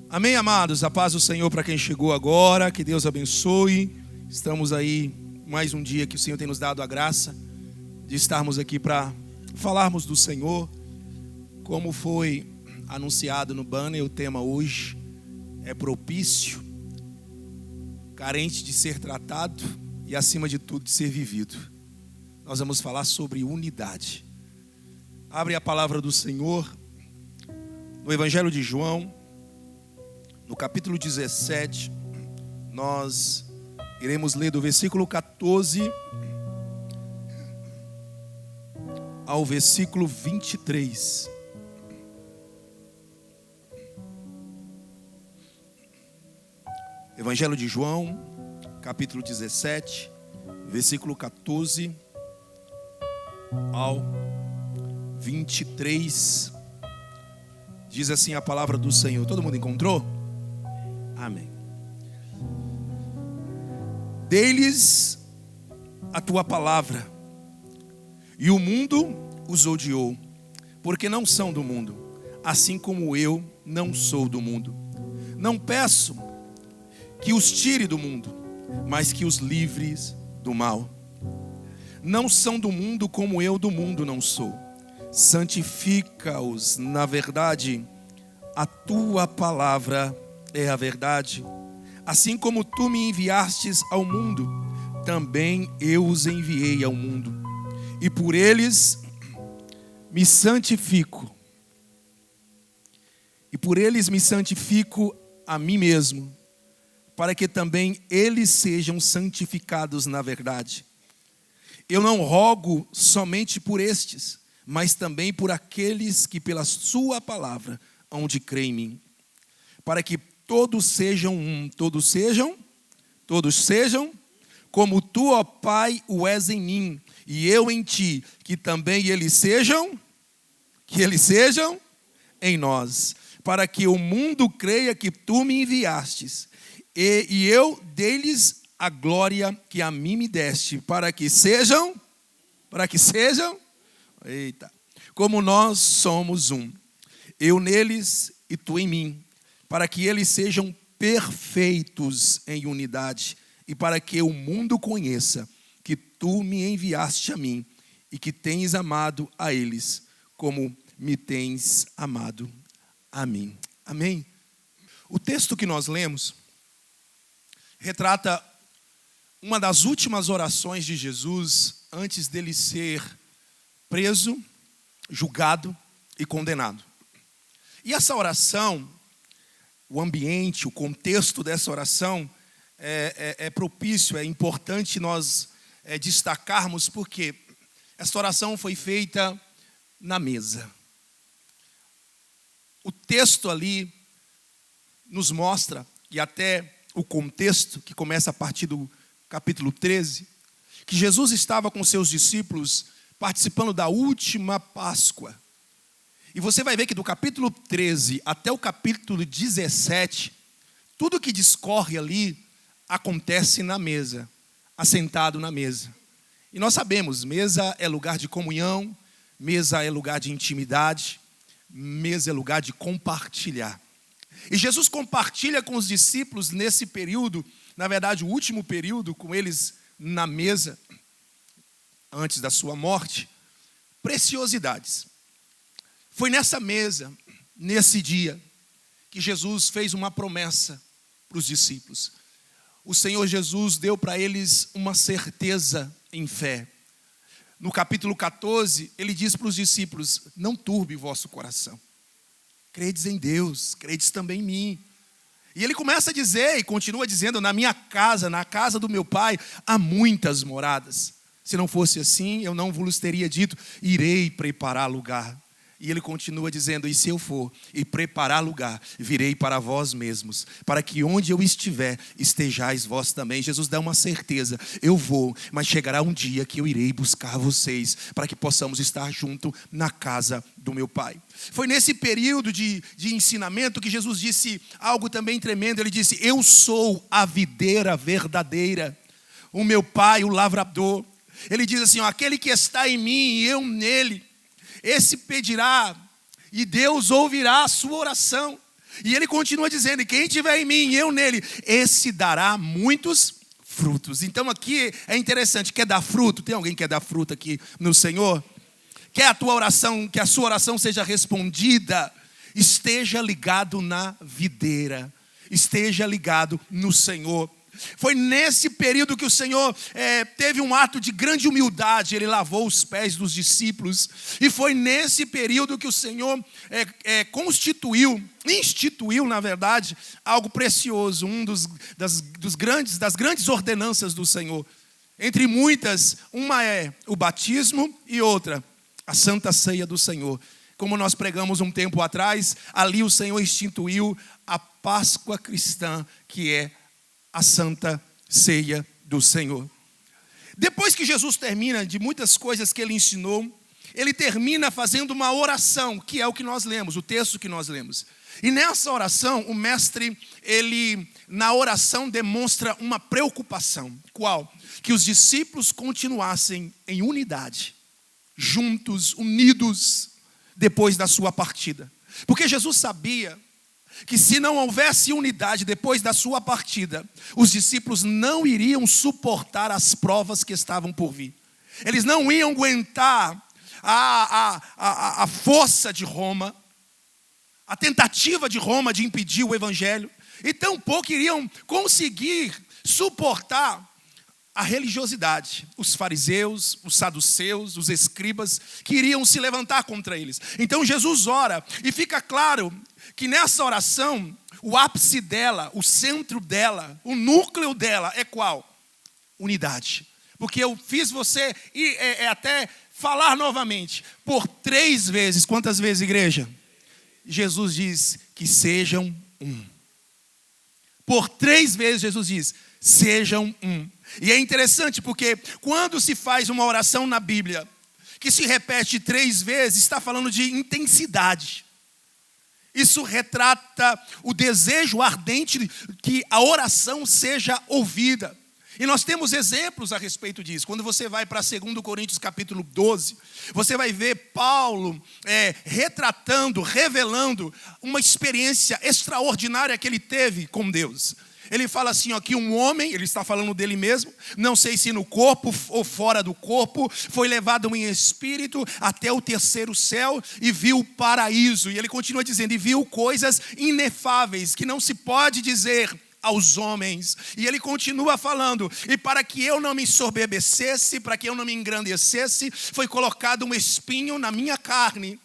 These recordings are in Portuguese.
Amém, amados? A paz do Senhor para quem chegou agora, que Deus abençoe. Estamos aí, mais um dia que o Senhor tem nos dado a graça de estarmos aqui para falarmos do Senhor. Como foi anunciado no banner, o tema hoje é propício, carente de ser tratado e acima de tudo de ser vivido. Nós vamos falar sobre unidade. Abre a palavra do Senhor no Evangelho de João, no capítulo 17, nós iremos ler do versículo 14 ao versículo 23. Evangelho de João, capítulo 17, versículo 14 ao 23. Diz assim a palavra do Senhor. Todo mundo encontrou? Amém. Dei-lhes a tua palavra, e o mundo os odiou, porque não são do mundo, assim como eu não sou do mundo. Não peço que os tire do mundo, mas que os livres do mal. Não são do mundo como eu do mundo não sou. Santifica-os na verdade, a tua palavra é a verdade. Assim como tu me enviastes ao mundo, também eu os enviei ao mundo. E por eles me santifico. E por eles me santifico a mim mesmo, para que também eles sejam santificados na verdade. Eu não rogo somente por estes, mas também por aqueles que pela sua palavra hão de crer em mim, para que todos sejam um, todos sejam, como tu, ó Pai, o és em mim, e eu em ti, que também eles sejam em nós, para que o mundo creia que tu me enviastes, e eu dei-lhes a glória que a mim me deste, para que sejam, como nós somos um, eu neles e tu em mim, para que eles sejam perfeitos em unidade, e para que o mundo conheça que tu me enviaste a mim, e que tens amado a eles, como me tens amado a mim. Amém? O texto que nós lemos retrata uma das últimas orações de Jesus antes dele ser preso, julgado e condenado. E essa oração, o ambiente, o contexto dessa oração é propício, é importante nós destacarmos, porque essa oração foi feita na mesa. O texto ali nos mostra, e até o contexto, que começa a partir do capítulo 13, que Jesus estava com seus discípulos participando da última Páscoa. E você vai ver que do capítulo 13 até o capítulo 17, tudo que discorre ali acontece na mesa, assentado na mesa. E nós sabemos, mesa é lugar de comunhão, mesa é lugar de intimidade, mesa é lugar de compartilhar. E Jesus compartilha com os discípulos nesse período, na verdade o último período, com eles na mesa, antes da sua morte, preciosidades. Foi nessa mesa, nesse dia, que Jesus fez uma promessa para os discípulos. O Senhor Jesus deu para eles uma certeza em fé. No capítulo 14, ele diz para os discípulos: não turbe o vosso coração. Credes em Deus, credes também em mim. E ele começa a dizer, e continua dizendo: na minha casa, na casa do meu Pai, há muitas moradas. Se não fosse assim, eu não vos teria dito: irei preparar lugar. E ele continua dizendo: e se eu for e preparar lugar, virei para vós mesmos, para que onde eu estiver, estejais vós também. Jesus dá uma certeza: eu vou, mas chegará um dia que eu irei buscar vocês, para que possamos estar junto na casa do meu Pai. Foi nesse período de ensinamento que Jesus disse algo também tremendo. Ele disse: eu sou a videira verdadeira, o meu Pai o lavrador. Ele diz assim: aquele que está em mim e eu nele, esse pedirá e Deus ouvirá a sua oração. E ele continua dizendo: e quem tiver em mim e eu nele, esse dará muitos frutos. Então aqui é interessante, quer dar fruto? Tem alguém que quer dar fruto aqui no Senhor? Quer a tua oração, que a sua oração seja respondida? Esteja ligado na videira, esteja ligado no Senhor. Foi nesse período que o Senhor teve um ato de grande humildade. Ele lavou os pés dos discípulos. E foi nesse período que o Senhor instituiu, na verdade, algo precioso. Das grandes ordenanças do Senhor. Entre muitas, uma é o batismo e outra, a Santa Ceia do Senhor. Como nós pregamos um tempo atrás, ali o Senhor instituiu a Páscoa cristã, que é a Santa Ceia do Senhor. Depois que Jesus termina de muitas coisas que ele ensinou, ele termina fazendo uma oração, que é o que nós lemos, o texto que nós lemos. E nessa oração, o mestre, ele na oração demonstra uma preocupação. Qual? Que os discípulos continuassem em unidade, juntos, unidos, depois da sua partida. Porque Jesus sabia que se não houvesse unidade depois da sua partida, os discípulos não iriam suportar as provas que estavam por vir. Eles não iam aguentar a força de Roma, a tentativa de Roma de impedir o evangelho, e tampouco iriam conseguir suportar a religiosidade, os fariseus, os saduceus, os escribas, que iriam se levantar contra eles. Então Jesus ora, e fica claro que nessa oração, o ápice dela, o centro dela, o núcleo dela é qual? Unidade. Porque eu fiz você até falar novamente, por 3 vezes, quantas vezes, igreja? Jesus diz que sejam um. Por 3 vezes Jesus diz, sejam um. E é interessante porque quando se faz uma oração na Bíblia, que se repete 3 vezes, está falando de intensidade. Isso retrata o desejo ardente que a oração seja ouvida. E nós temos exemplos a respeito disso. Quando você vai para 2 Coríntios capítulo 12, você vai ver Paulo retratando, revelando uma experiência extraordinária que ele teve com Deus. Ele fala assim, ó, que um homem, ele está falando dele mesmo, não sei se no corpo ou fora do corpo, foi levado em espírito até o 3º céu e viu o paraíso. E ele continua dizendo, e viu coisas inefáveis, que não se pode dizer aos homens. E ele continua falando, e para que eu não me ensoberbecesse, para que eu não me engrandecesse, foi colocado um espinho na minha carne.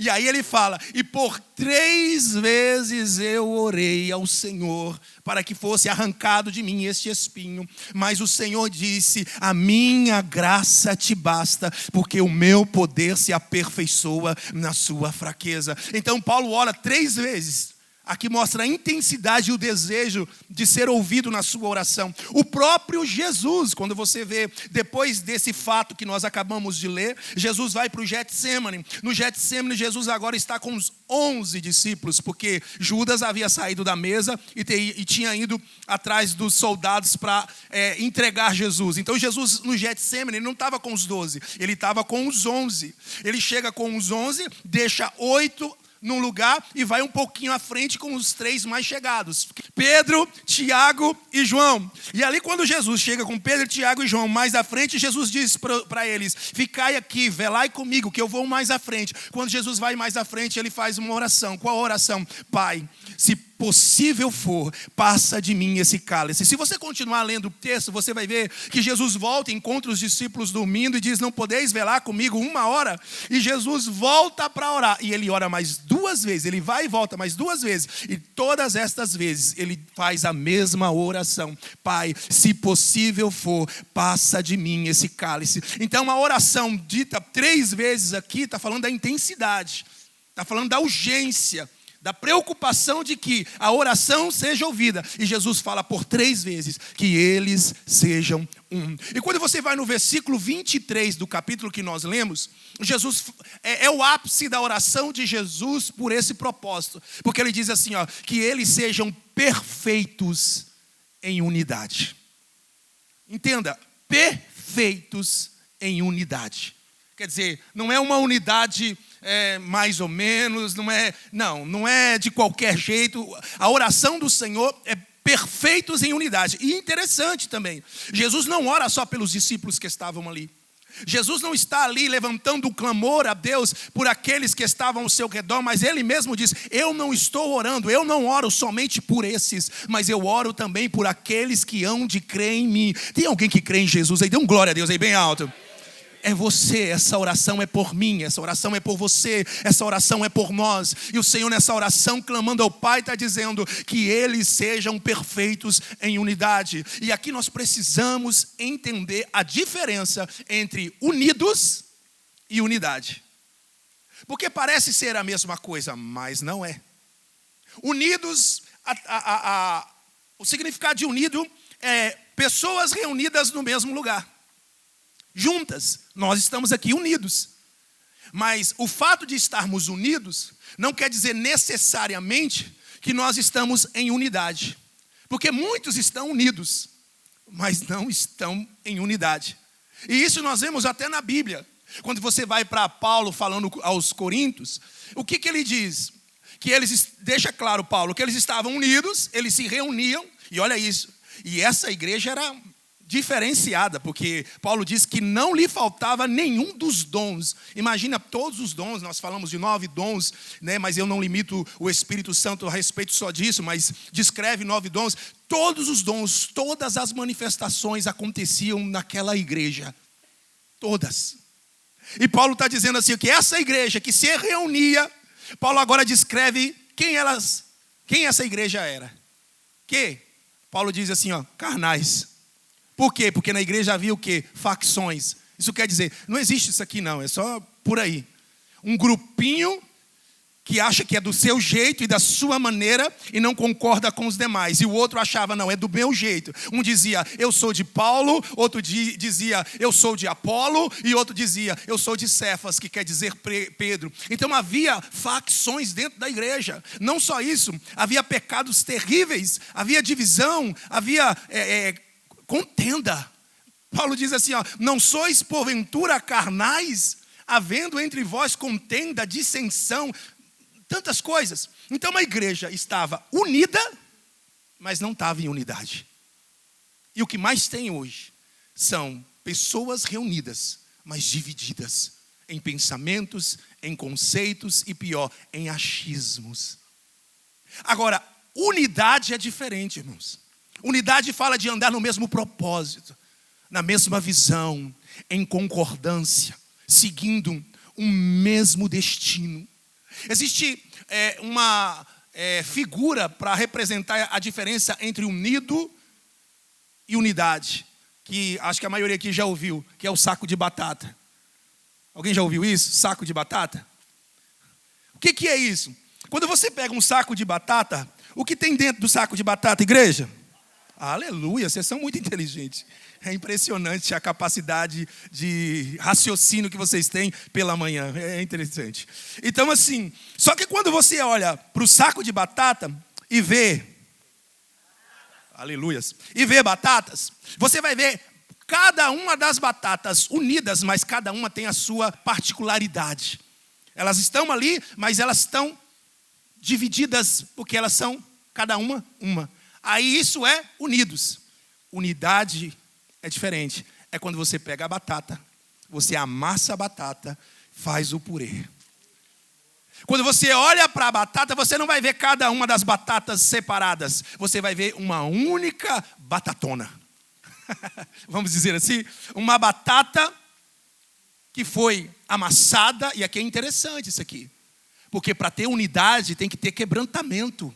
E aí ele fala, e por 3 vezes eu orei ao Senhor para que fosse arrancado de mim este espinho. Mas o Senhor disse, a minha graça te basta, porque o meu poder se aperfeiçoa na sua fraqueza. Então Paulo ora 3 vezes. Aqui mostra a intensidade e o desejo de ser ouvido na sua oração. O próprio Jesus, quando você vê, depois desse fato que nós acabamos de ler, Jesus vai para o Getsemane. No Getsemane, Jesus agora está com os 11 discípulos, porque Judas havia saído da mesa e tinha ido atrás dos soldados para entregar Jesus. Então Jesus, no Getsemane, ele não estava com os 12, ele estava com os 11. Ele chega com os 11, deixa 8 num lugar e vai um pouquinho à frente com os 3 mais chegados, Pedro, Tiago e João. E ali quando Jesus chega com Pedro, Tiago e João mais à frente, Jesus diz para eles, ficai aqui, velai comigo, que eu vou mais à frente. Quando Jesus vai mais à frente, ele faz uma oração. Qual a oração? Pai, se possível for, passa de mim esse cálice. Se você continuar lendo o texto, você vai ver que Jesus volta, encontra os discípulos dormindo e diz, não podeis velar comigo 1 hora? E Jesus volta para orar, e ele ora mais 2 vezes, ele vai e volta mais 2 vezes, e todas estas vezes, ele faz a mesma oração, Pai, se possível for, passa de mim esse cálice. Então a oração dita 3 vezes aqui, está falando da intensidade, está falando da urgência, da preocupação de que a oração seja ouvida. E Jesus fala por 3 vezes que eles sejam um. E quando você vai no versículo 23 do capítulo que nós lemos, Jesus é o ápice da oração de Jesus por esse propósito. Porque ele diz assim, ó, que eles sejam perfeitos em unidade. Entenda, perfeitos em unidade. Quer dizer, não é uma unidade mais ou menos, não é de qualquer jeito. A oração do Senhor é perfeitos em unidade. E interessante também, Jesus não ora só pelos discípulos que estavam ali. Jesus não está ali levantando um clamor a Deus por aqueles que estavam ao seu redor, mas Ele mesmo diz: eu não estou orando, eu não oro somente por esses, mas eu oro também por aqueles que hão de crer em mim. Tem alguém que crê em Jesus aí? Dê um glória a Deus aí bem alto. É você, essa oração é por mim, essa oração é por você, essa oração é por nós. E o Senhor nessa oração, clamando ao Pai, está dizendo que eles sejam perfeitos em unidade. E aqui nós precisamos entender a diferença entre unidos e unidade. Porque parece ser a mesma coisa, mas não é. Unidos, o significado de unido é pessoas reunidas no mesmo lugar. Juntas, nós estamos aqui unidos. Mas o fato de estarmos unidos não quer dizer necessariamente que nós estamos em unidade. Porque muitos estão unidos, mas não estão em unidade. E isso nós vemos até na Bíblia. Quando você vai para Paulo falando aos Coríntios, o que ele diz? Que eles, deixa claro Paulo, que eles estavam unidos, eles se reuniam, e olha isso. E essa igreja era diferenciada, porque Paulo diz que não lhe faltava nenhum dos dons. Imagina todos os dons, nós falamos de 9 dons, né? Mas eu não limito o Espírito Santo a respeito só disso, mas descreve 9 dons. Todos os dons, todas as manifestações aconteciam naquela igreja. Todas. E Paulo está dizendo assim, que essa igreja que se reunia, Paulo agora descreve quem essa igreja era. Que? Paulo diz assim, carnais. Por quê? Porque na igreja havia o quê? Facções. Isso quer dizer, não existe isso aqui não, é só por aí. Um grupinho que acha que é do seu jeito e da sua maneira e não concorda com os demais. E o outro achava, não, é do meu jeito. Um dizia, eu sou de Paulo, outro dizia, eu sou de Apolo, e outro dizia, eu sou de Cefas, que quer dizer Pedro. Então havia facções dentro da igreja. Não só isso, havia pecados terríveis, havia divisão, havia contenda. Paulo diz assim, não sois porventura carnais, havendo entre vós contenda, dissensão, tantas coisas. Então a igreja estava unida, mas não estava em unidade. E o que mais tem hoje são pessoas reunidas, mas divididas em pensamentos, em conceitos e pior, em achismos. Agora, unidade é diferente, irmãos. Unidade fala de andar no mesmo propósito, na mesma visão, em concordância, seguindo um mesmo destino. Existe uma figura para representar a diferença entre unido e unidade, que acho que a maioria aqui já ouviu, que é o saco de batata. Alguém já ouviu isso? Saco de batata? O que é isso? Quando você pega um saco de batata, o que tem dentro do saco de batata, igreja? Aleluia, vocês são muito inteligentes. É impressionante a capacidade de raciocínio que vocês têm pela manhã. É interessante. Então assim, só que quando você olha para o saco de batata e vê, aleluias, e vê batatas, você vai ver cada uma das batatas unidas, mas cada uma tem a sua particularidade. Elas estão ali, mas elas estão divididas, porque elas são cada uma. Aí isso é unidos. Unidade é diferente. É quando você pega a batata, você amassa a batata, faz o purê. Quando você olha para a batata, você não vai ver cada uma das batatas separadas. Você vai ver uma única batatona. Vamos dizer assim, uma batata que foi amassada. E aqui é interessante isso aqui. Porque para ter unidade tem que ter quebrantamento.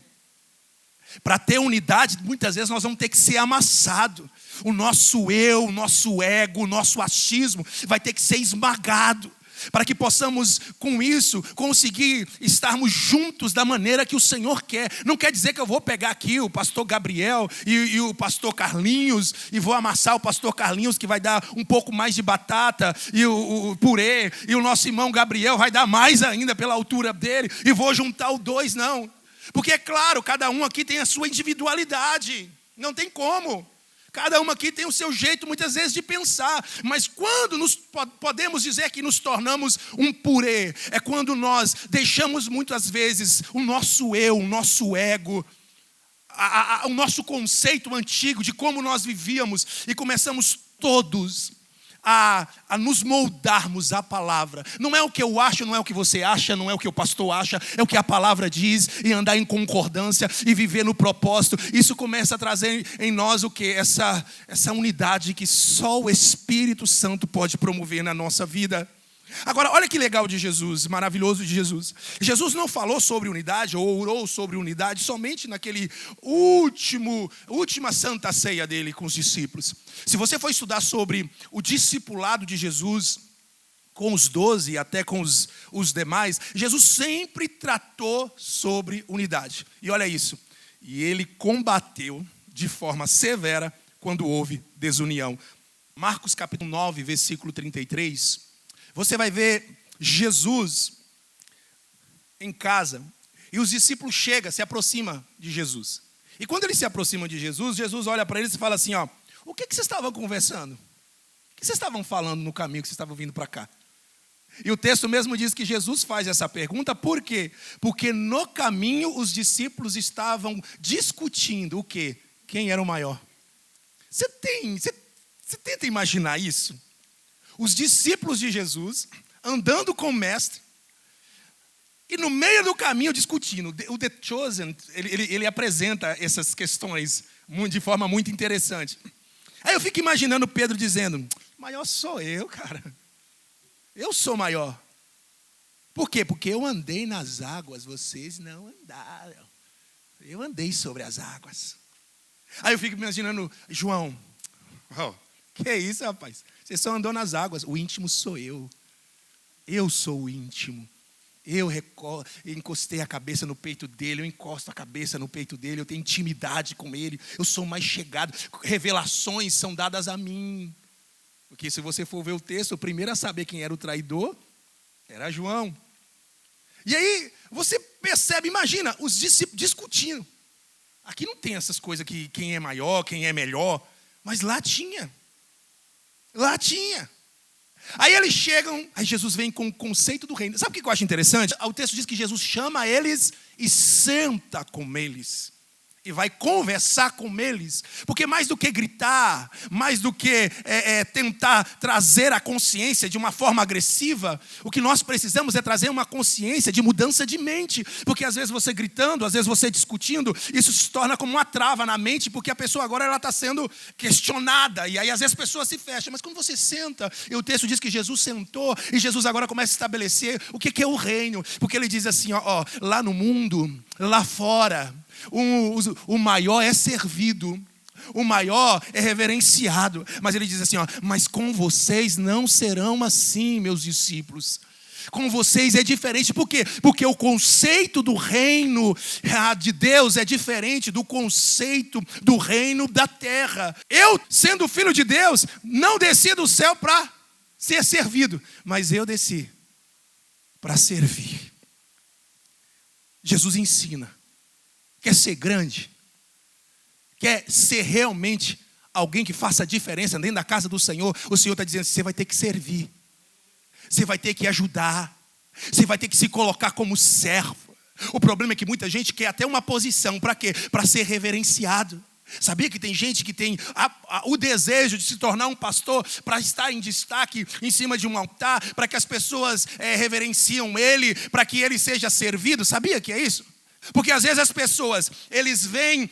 Para ter unidade, muitas vezes nós vamos ter que ser amassado. O nosso eu, o nosso ego, o nosso achismo vai ter que ser esmagado. Para que possamos, com isso, conseguir estarmos juntos da maneira que o Senhor quer. Não quer dizer que eu vou pegar aqui o pastor Gabriel e o pastor Carlinhos e vou amassar o pastor Carlinhos, que vai dar um pouco mais de batata e o purê, e o nosso irmão Gabriel vai dar mais ainda pela altura dele, e vou juntar os dois, não. Porque é claro, cada um aqui tem a sua individualidade. Não tem como. Cada uma aqui tem o seu jeito, muitas vezes, de pensar. Mas quando podemos dizer que nos tornamos um purê, é quando nós deixamos muitas vezes o nosso eu, o nosso ego, o nosso conceito antigo de como nós vivíamos e começamos todos a nos moldarmos à palavra. Não é o que eu acho, não é o que você acha, não é o que o pastor acha, é o que a palavra diz, e andar em concordância e viver no propósito. Isso começa a trazer em nós o que? Essa unidade que só o Espírito Santo pode promover na nossa vida. Agora, olha que legal de Jesus, maravilhoso de Jesus. Jesus não falou sobre unidade, ou orou sobre unidade, somente naquele última santa ceia dele com os discípulos. Se você for estudar sobre o discipulado de Jesus, com os 12 e até com os demais, Jesus sempre tratou sobre unidade. E olha isso, e ele combateu de forma severa quando houve desunião. Marcos capítulo 9, versículo 33... Você vai ver Jesus em casa e os discípulos chegam, se aproximam de Jesus. E quando eles se aproximam de Jesus, Jesus olha para eles e fala assim, o que vocês estavam conversando? O que vocês estavam falando no caminho que vocês estavam vindo para cá? E o texto mesmo diz que Jesus faz essa pergunta, por quê? Porque no caminho os discípulos estavam discutindo o quê? Quem era o maior? Você tenta imaginar isso? Os discípulos de Jesus, andando com o mestre, e no meio do caminho discutindo. O The Chosen, ele apresenta essas questões de forma muito interessante. Aí eu fico imaginando Pedro dizendo, maior sou eu, cara. Eu sou maior. Por quê? Porque eu andei nas águas, vocês não andaram. Eu andei sobre as águas. Aí eu fico imaginando João. Que isso, rapaz? Você só andou nas águas. O íntimo sou eu. Eu sou o íntimo. Eu encostei a cabeça no peito dele. Eu encosto a cabeça no peito dele. Eu tenho intimidade com ele. Eu sou mais chegado. Revelações são dadas a mim. Porque se você for ver o texto, o primeiro a saber quem era o traidor era João. E aí você percebe, imagina, os discípulos discutindo. Aqui não tem essas coisas que quem é maior, quem é melhor. Mas lá tinha. Lá tinha. Aí eles chegam, aí Jesus vem com o conceito do reino. Sabe o que eu acho interessante? O texto diz que Jesus chama eles e senta com eles. E vai conversar com eles. Porque mais do que gritar, mais do que tentar trazer a consciência de uma forma agressiva, o que nós precisamos é trazer uma consciência de mudança de mente. Porque às vezes você gritando, às vezes você discutindo, isso se torna como uma trava na mente, porque a pessoa agora ela está sendo questionada. E aí às vezes a pessoa se fecha. Mas quando você senta, e o texto diz que Jesus sentou, e Jesus agora começa a estabelecer o que é o reino. Porque ele diz assim, lá no mundo, lá fora, o maior é servido, o maior é reverenciado. Mas ele diz assim, mas com vocês não serão assim, meus discípulos. Com vocês é diferente. Por quê? Porque o conceito do reino de Deus é diferente do conceito do reino da terra. Eu, sendo filho de Deus, não desci do céu para ser servido, mas eu desci para servir. Jesus ensina. Quer ser grande? Quer ser realmente alguém que faça a diferença dentro da casa do Senhor? O Senhor está dizendo, você vai ter que servir. Você vai ter que ajudar. Você vai ter que se colocar como servo. O problema é que muita gente quer até uma posição. Para quê? Para ser reverenciado. Sabia que tem gente que tem o desejo de se tornar um pastor para estar em destaque em cima de um altar, para que as pessoas reverenciam ele, para que ele seja servido? Sabia que é isso? Porque às vezes as pessoas, eles veem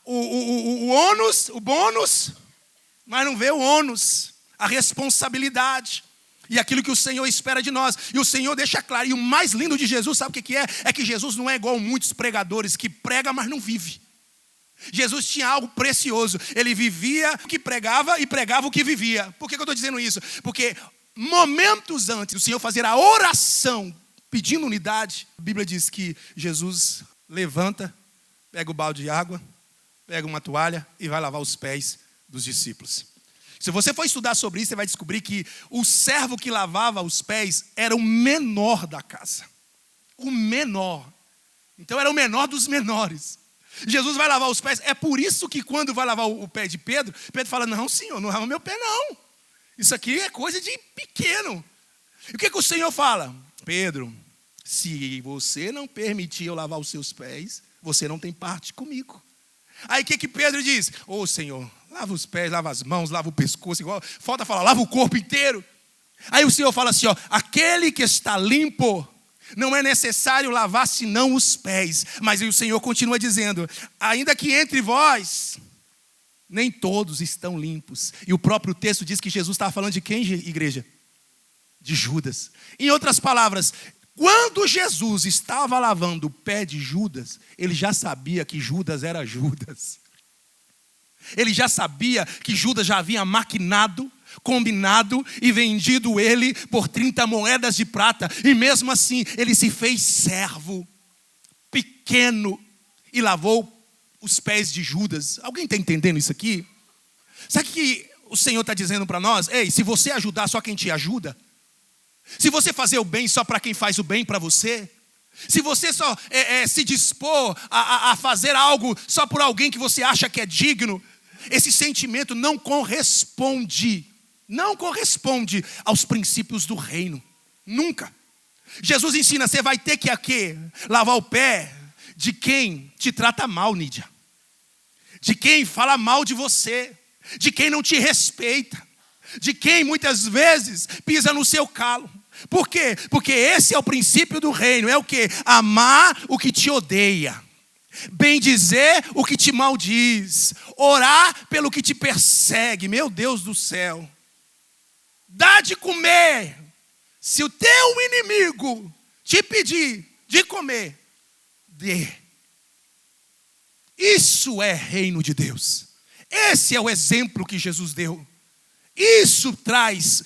o ônus, o bônus, mas não vê o ônus, a responsabilidade e aquilo que o Senhor espera de nós. E o Senhor deixa claro. E o mais lindo de Jesus, sabe o que é? É que Jesus não é igual a muitos pregadores que pregam, mas não vive. Jesus tinha algo precioso. Ele vivia o que pregava e pregava o que vivia. Por que eu estou dizendo isso? Porque momentos antes do Senhor fazer a oração pedindo unidade, a Bíblia diz que Jesus levanta, pega o balde de água, pega uma toalha e vai lavar os pés dos discípulos. Se você for estudar sobre isso, você vai descobrir que o servo que lavava os pés era o menor da casa. O menor. Então era o menor dos menores. Jesus vai lavar os pés. É por isso que quando vai lavar o pé de Pedro, Pedro fala, não, Senhor, não lava meu pé não. Isso aqui é coisa de pequeno. E o que o Senhor fala? Pedro, se você não permitir eu lavar os seus pés, você não tem parte comigo. Aí o que Pedro diz? Ô Senhor, lava os pés, lava as mãos, lava o pescoço, igual, falta falar, lava o corpo inteiro. Aí o Senhor fala assim, ó, aquele que está limpo, não é necessário lavar senão os pés. Mas aí o Senhor continua dizendo, ainda que entre vós, nem todos estão limpos. E o próprio texto diz que Jesus estava falando de quem, igreja? De Judas. Em outras palavras, quando Jesus estava lavando o pé de Judas, ele já sabia que Judas era Judas. Ele já sabia que Judas já havia maquinado, combinado e vendido ele por 30 moedas de prata. E mesmo assim, ele se fez servo, pequeno, e lavou os pés de Judas. Alguém está entendendo isso aqui? Sabe o que o Senhor está dizendo para nós? Ei, se você ajudar só quem te ajuda, se você fazer o bem só para quem faz o bem para você, se você só se dispor a fazer algo só por alguém que você acha que é digno, esse sentimento não corresponde aos princípios do reino. Nunca. Jesus ensina, você vai ter que aqui lavar o pé de quem te trata mal, Nídia. De quem fala mal de você. De quem não te respeita. De quem muitas vezes pisa no seu calo. Por quê? Porque esse é o princípio do reino. É o quê? Amar o que te odeia. Bendizer o que te maldiz. Orar pelo que te persegue. Meu Deus do céu. Dá de comer. Se o teu inimigo te pedir de comer, dê. Isso é reino de Deus. Esse é o exemplo que Jesus deu. Isso traz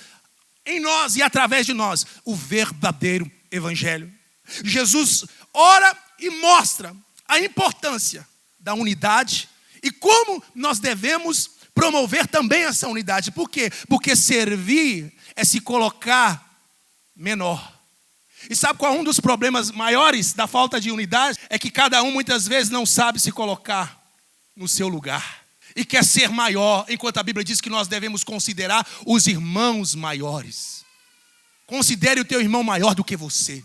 em nós e através de nós o verdadeiro evangelho. Jesus ora e mostra a importância da unidade e como nós devemos promover também essa unidade. Por quê? Porque servir é se colocar menor. E sabe qual é um dos problemas maiores da falta de unidade? É que cada um muitas vezes não sabe se colocar no seu lugar. E quer ser maior, enquanto a Bíblia diz que nós devemos considerar os irmãos maiores. Considere o teu irmão maior do que você.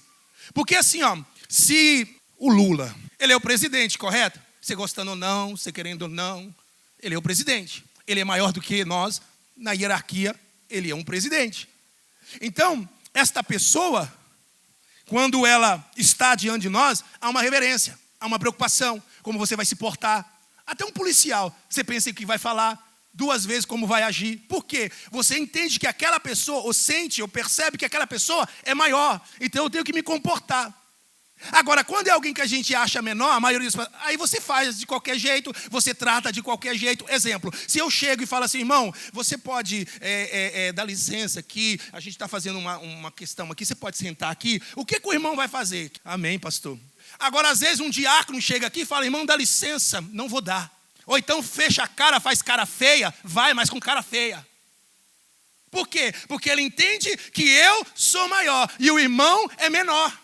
Porque assim, ó, se o Lula, ele é o presidente, correto? Você gostando ou não, você querendo ou não, ele é o presidente. Ele é maior do que nós, na hierarquia, ele é um presidente. Então, esta pessoa, quando ela está diante de nós, há uma reverência, há uma preocupação, como você vai se portar. Até um policial, você pensa que vai falar 2 vezes como vai agir. Por quê? Você entende que aquela pessoa, ou sente, ou percebe que aquela pessoa é maior. Então eu tenho que me comportar. Agora, quando é alguém que a gente acha menor, a maioria das pessoas, aí você faz de qualquer jeito, você trata de qualquer jeito. Exemplo, se eu chego e falo assim, irmão, você pode dar licença aqui, a gente está fazendo uma questão aqui, você pode sentar aqui. O que o irmão vai fazer? Amém, pastor. Agora, às vezes, um diácono chega aqui e fala, irmão, dá licença, não vou dar. Ou então fecha a cara, faz cara feia, vai, mas com cara feia. Por quê? Porque ele entende que eu sou maior e o irmão é menor.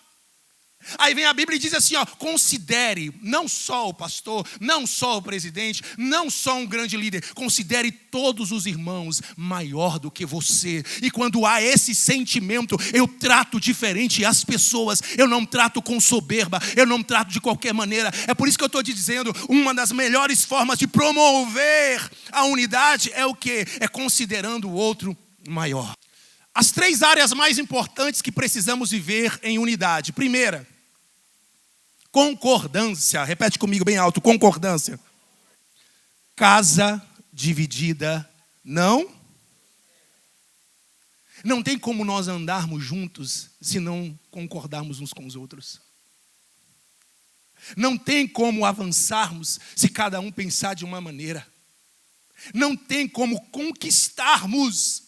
Aí vem a Bíblia e diz assim, ó, considere não só o pastor, não só o presidente, não só um grande líder, considere todos os irmãos maior do que você. E quando há esse sentimento, eu trato diferente as pessoas, eu não trato com soberba, eu não trato de qualquer maneira. É por isso que eu estou te dizendo, uma das melhores formas de promover a unidade é o quê? É considerando o outro maior. As 3 áreas mais importantes que precisamos viver em unidade. Primeira, concordância. Repete comigo bem alto, concordância. Casa dividida não tem como nós andarmos juntos se não concordarmos uns com os outros. Não tem como avançarmos se cada um pensar de uma maneira. Não tem como conquistarmos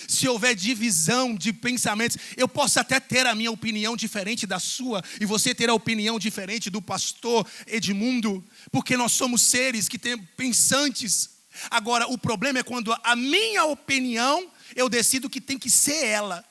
se houver divisão de pensamentos. Eu posso até ter a minha opinião diferente da sua, e você ter a opinião diferente do pastor Edmundo, porque nós somos seres que têm pensantes. Agora, o problema é quando a minha opinião, eu decido que tem que ser ela.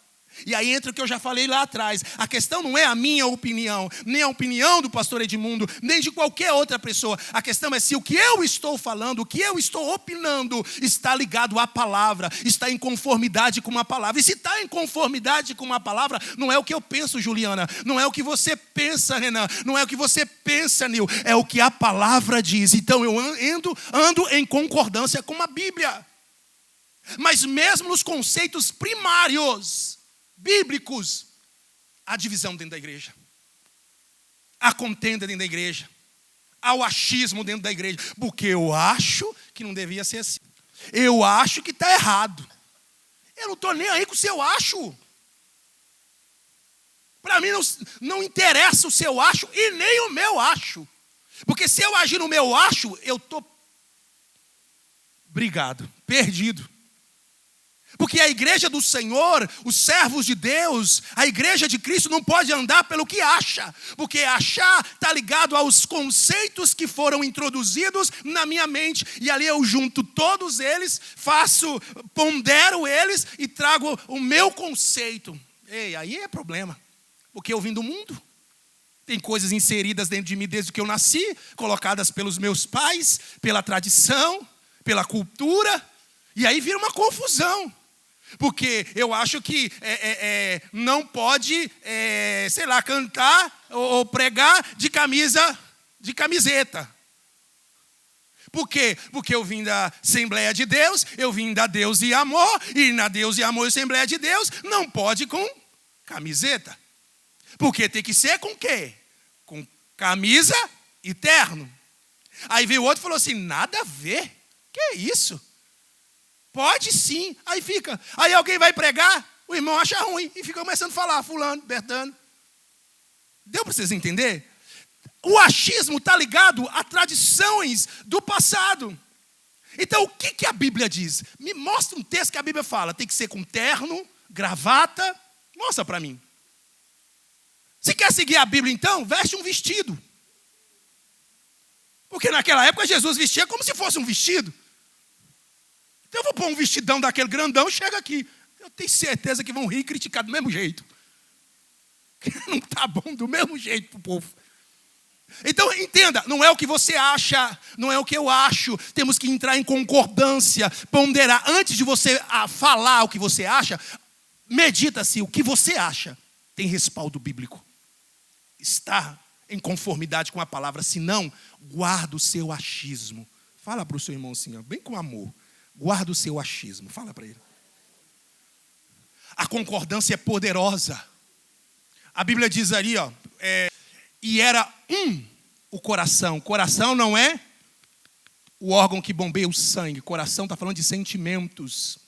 E aí entra o que eu já falei lá atrás. A questão não é a minha opinião, nem a opinião do pastor Edmundo, nem de qualquer outra pessoa. A questão é se o que eu estou falando, o que eu estou opinando, está ligado à palavra, está em conformidade com a palavra. E se está em conformidade com a palavra, não é o que eu penso, Juliana, não é o que você pensa, Renan, não é o que você pensa, Nil, é o que a palavra diz. Então eu ando em concordância com a Bíblia. Mas mesmo nos conceitos primários bíblicos, há divisão dentro da igreja, há contenda dentro da igreja, há o achismo dentro da igreja, porque eu acho que não devia ser assim, eu acho que está errado, eu não estou nem aí com o seu acho, para mim não interessa o seu acho e nem o meu acho, porque se eu agir no meu acho, eu estou perdido. Porque a igreja do Senhor, os servos de Deus, a igreja de Cristo não pode andar pelo que acha. Porque achar está ligado aos conceitos que foram introduzidos na minha mente. E ali eu junto todos eles, pondero eles e trago o meu conceito. Ei, aí é problema. Porque eu vim do mundo. Tem coisas inseridas dentro de mim desde que eu nasci, colocadas pelos meus pais, pela tradição, pela cultura. E aí vira uma confusão. Porque eu acho que não pode, cantar ou pregar de camiseta. Por quê? Porque eu vim da Assembleia de Deus, eu vim da Deus e Amor, e na Deus e Amor e Assembleia de Deus não pode com camiseta. Porque tem que ser com quê? Com camisa e terno. Aí veio o outro e falou assim, nada a ver. Que é isso? Pode sim. Aí alguém vai pregar, o irmão acha ruim e fica começando a falar, fulano, bertano. Deu para vocês entenderem? O achismo está ligado a tradições do passado. Então o que a Bíblia diz? Me mostra um texto que a Bíblia fala. Tem que ser com terno, gravata. Mostra para mim. Se quer seguir a Bíblia então, veste um vestido. Porque naquela época Jesus vestia como se fosse um vestido. Então eu vou pôr um vestidão daquele grandão, chega aqui. Eu tenho certeza que vão rir e criticar do mesmo jeito. Não está bom do mesmo jeito para o povo. Então entenda, não é o que você acha, não é o que eu acho. Temos que entrar em concordância, ponderar. Antes de você falar o que você acha, medita se o que você acha tem respaldo bíblico. Está em conformidade com a palavra. Se não, guarda o seu achismo. Fala para o seu irmão assim, bem com amor. Guarda o seu achismo. Fala para ele. A concordância é poderosa. A Bíblia diz ali, e era o coração. Coração não é o órgão que bombeia o sangue. Coração está falando de sentimentos,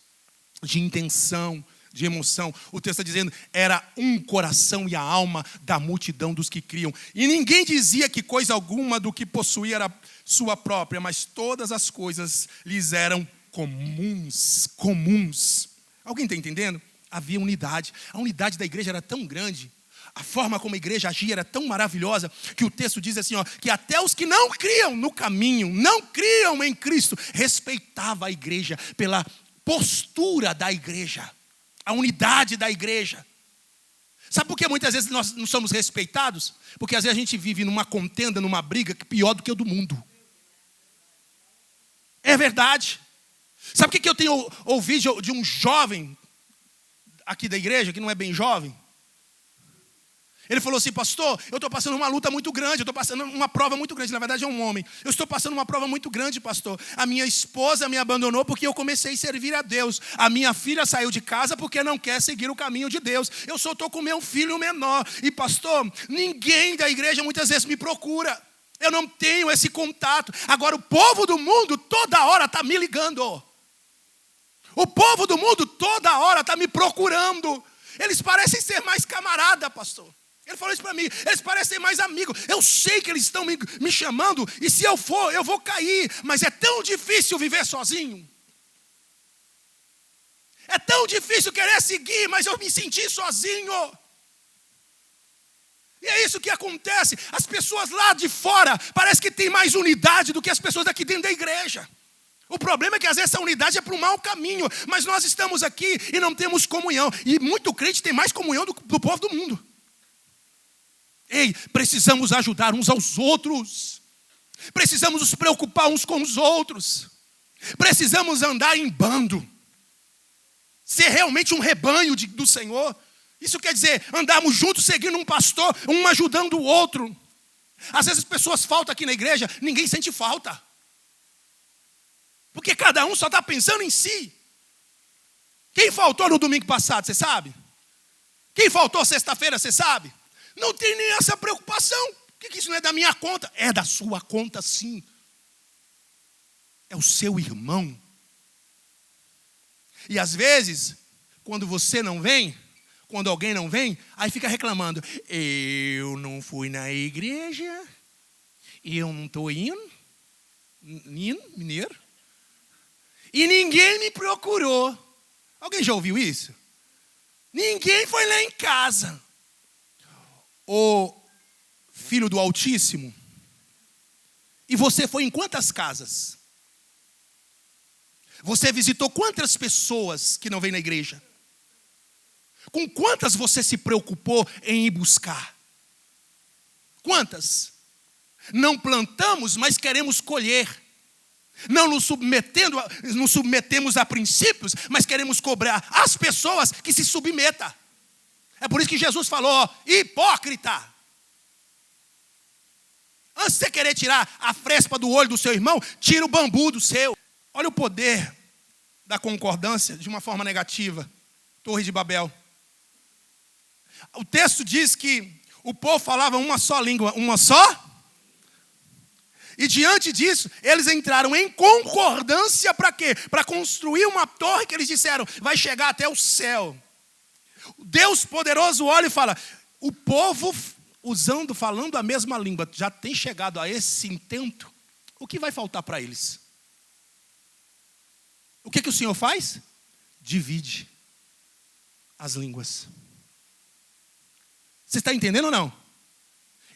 de intenção, de emoção. O texto está dizendo, era um coração e a alma da multidão dos que criam. E ninguém dizia que coisa alguma do que possuía era sua própria, mas todas as coisas lhes eram comuns. Alguém está entendendo? Havia unidade. A unidade da igreja era tão grande, a forma como a igreja agia era tão maravilhosa, que o texto diz assim, que até os que não criam no caminho, não criam em Cristo, respeitava a igreja pela postura da igreja, a unidade da igreja. Sabe por que muitas vezes nós não somos respeitados? Porque às vezes a gente vive numa contenda, numa briga pior do que o do mundo. É verdade. Sabe o que eu tenho ouvido de um jovem aqui da igreja, que não é bem jovem? Ele falou assim, pastor, eu estou passando uma luta muito grande, eu estou passando uma prova muito grande. Na verdade é um homem. Eu estou passando uma prova muito grande, pastor. A minha esposa me abandonou porque eu comecei a servir a Deus. A minha filha saiu de casa porque não quer seguir o caminho de Deus. Eu só estou com meu filho menor. E pastor, ninguém da igreja muitas vezes me procura. Eu não tenho esse contato. Agora o povo do mundo toda hora está me ligando. O povo do mundo toda hora está me procurando. Eles parecem ser mais camarada, pastor. Ele falou isso para mim, eles parecem mais amigos. Eu sei que eles estão me chamando, e se eu for, eu vou cair. Mas é tão difícil viver sozinho. É tão difícil querer seguir, mas eu me senti sozinho. E é isso que acontece. As pessoas lá de fora, parece que tem mais unidade do que as pessoas aqui dentro da igreja. O problema é que às vezes essa unidade é para um mau caminho, mas nós estamos aqui e não temos comunhão. E muito crente tem mais comunhão do povo do mundo. Ei, precisamos ajudar uns aos outros. Precisamos nos preocupar uns com os outros. Precisamos andar em bando. Ser realmente um rebanho do Senhor. Isso quer dizer, andarmos juntos seguindo um pastor, um ajudando o outro. Às vezes as pessoas faltam aqui na igreja, ninguém sente falta. Porque cada um só está pensando em si. Quem faltou no domingo passado, você sabe? Quem faltou sexta-feira, você sabe? Não tem nem essa preocupação. Por que isso não é da minha conta? É da sua conta, sim. É o seu irmão. E às vezes, quando você não vem, quando alguém não vem, aí fica reclamando. Eu não fui na igreja, eu não estou indo, mineiro, e ninguém me procurou. Alguém já ouviu isso? Ninguém foi lá em casa. O filho do Altíssimo. E você foi em quantas casas? Você visitou quantas pessoas que não vêm na igreja? Com quantas você se preocupou em ir buscar? Quantas? Não plantamos, mas queremos colher. Não nos submetemos a princípios, mas queremos cobrar as pessoas que se submetam. É por isso que Jesus falou, hipócrita. Antes de você querer tirar a frespa do olho do seu irmão, tira o bambu do seu. Olha o poder da concordância de uma forma negativa. Torre de Babel. O texto diz que o povo falava uma só língua, uma só. E diante disso, eles entraram em concordância para quê? Para construir uma torre que eles disseram, vai chegar até o céu. Deus poderoso olha e fala, o povo falando a mesma língua, já tem chegado a esse intento, o que vai faltar para eles? O que o Senhor faz? Divide as línguas. Você está entendendo ou não?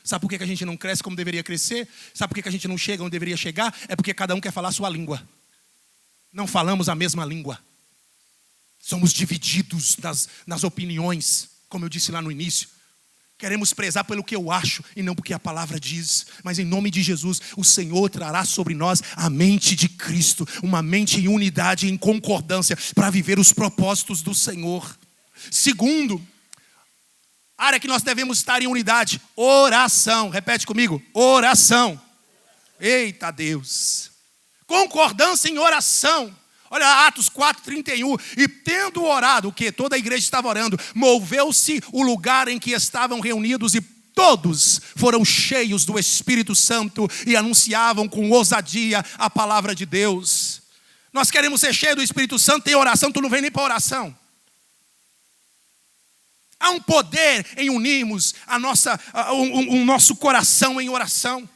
Sabe por que a gente não cresce como deveria crescer? Sabe por que a gente não chega onde deveria chegar? É porque cada um quer falar a sua língua. Não falamos a mesma língua. Somos divididos nas opiniões, como eu disse lá no início. Queremos prezar pelo que eu acho e não porque a palavra diz. Mas em nome de Jesus, o Senhor trará sobre nós a mente de Cristo. Uma mente em unidade, em concordância, para viver os propósitos do Senhor. Segundo, área que nós devemos estar em unidade, oração. Repete comigo, oração. Eita Deus. Concordância em oração. Olha Atos 4:31. E tendo orado, o que? Toda a igreja estava orando. Moveu-se o lugar em que estavam reunidos e todos foram cheios do Espírito Santo e anunciavam com ousadia a palavra de Deus. Nós queremos ser cheios do Espírito Santo, tem oração, tu não vem nem para oração. Há um poder em unirmos o nosso coração em oração.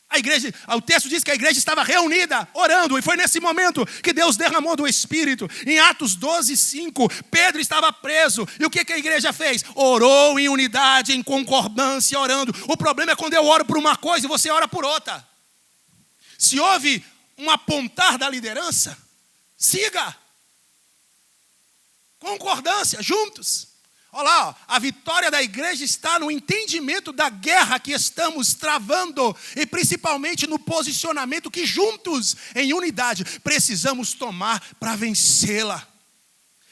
A igreja, o texto diz que a igreja estava reunida, orando, e foi nesse momento que Deus derramou do Espírito. Em Atos 12:5, Pedro estava preso, e o que a igreja fez? Orou em unidade, em concordância, orando. O problema é quando eu oro por uma coisa e você ora por outra. Se houve um apontar da liderança, siga. Concordância, juntos. Olha lá, a vitória da igreja está no entendimento da guerra que estamos travando e principalmente no posicionamento que juntos, em unidade, precisamos tomar para vencê-la.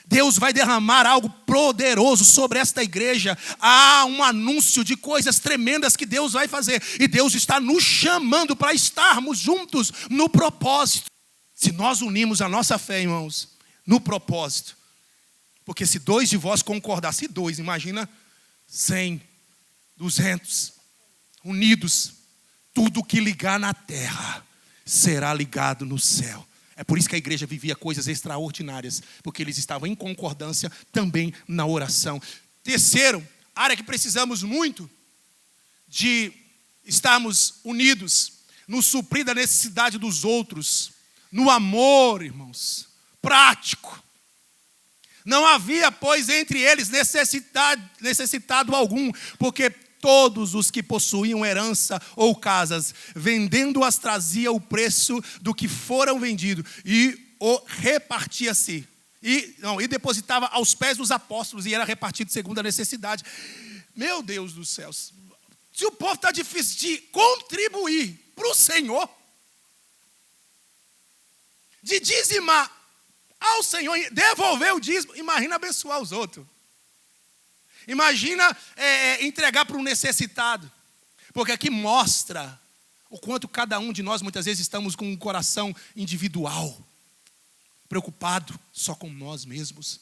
Deus vai derramar algo poderoso sobre esta igreja. Há um anúncio de coisas tremendas que Deus vai fazer. E Deus está nos chamando para estarmos juntos no propósito. Se nós unimos a nossa fé, irmãos, no propósito. Porque se 2 de vós concordassem, 2, imagina 100, 200, unidos. Tudo que ligar na terra será ligado no céu. É por isso que a igreja vivia coisas extraordinárias, porque eles estavam em concordância também na oração. Terceiro, área que precisamos muito de estarmos unidos, no suprir da necessidade dos outros, no amor, irmãos, prático. Não havia, pois, entre eles necessitado algum, porque todos os que possuíam herança ou casas, vendendo-as, trazia o preço do que foram vendidos e o repartia-se. E depositava aos pés dos apóstolos e era repartido segundo a necessidade. Meu Deus do céu, se o povo está difícil de contribuir para o Senhor, de dizimar ao Senhor, devolver o dízimo, imagina abençoar os outros. Imagina entregar para um necessitado. Porque aqui mostra o quanto cada um de nós muitas vezes estamos com um coração individual, preocupado só com nós mesmos.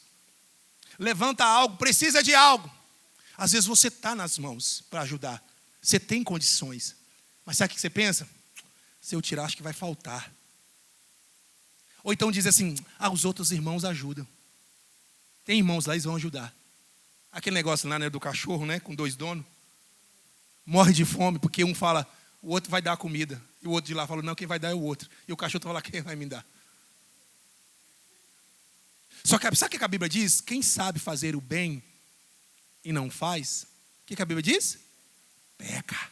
Levanta algo, precisa de algo. Às vezes você está nas mãos para ajudar. Você tem condições. Mas sabe o que você pensa? Se eu tirar, acho que vai faltar. Ou então diz assim, os outros irmãos ajudam. Tem irmãos lá, eles vão ajudar. Aquele negócio lá, né, do cachorro, né, com 2 donos. Morre de fome, porque um fala, o outro vai dar a comida. E o outro de lá fala, não, quem vai dar é o outro. E o cachorro fala, quem vai me dar? Só que sabe o que a Bíblia diz? Quem sabe fazer o bem e não faz, o que a Bíblia diz? Peca.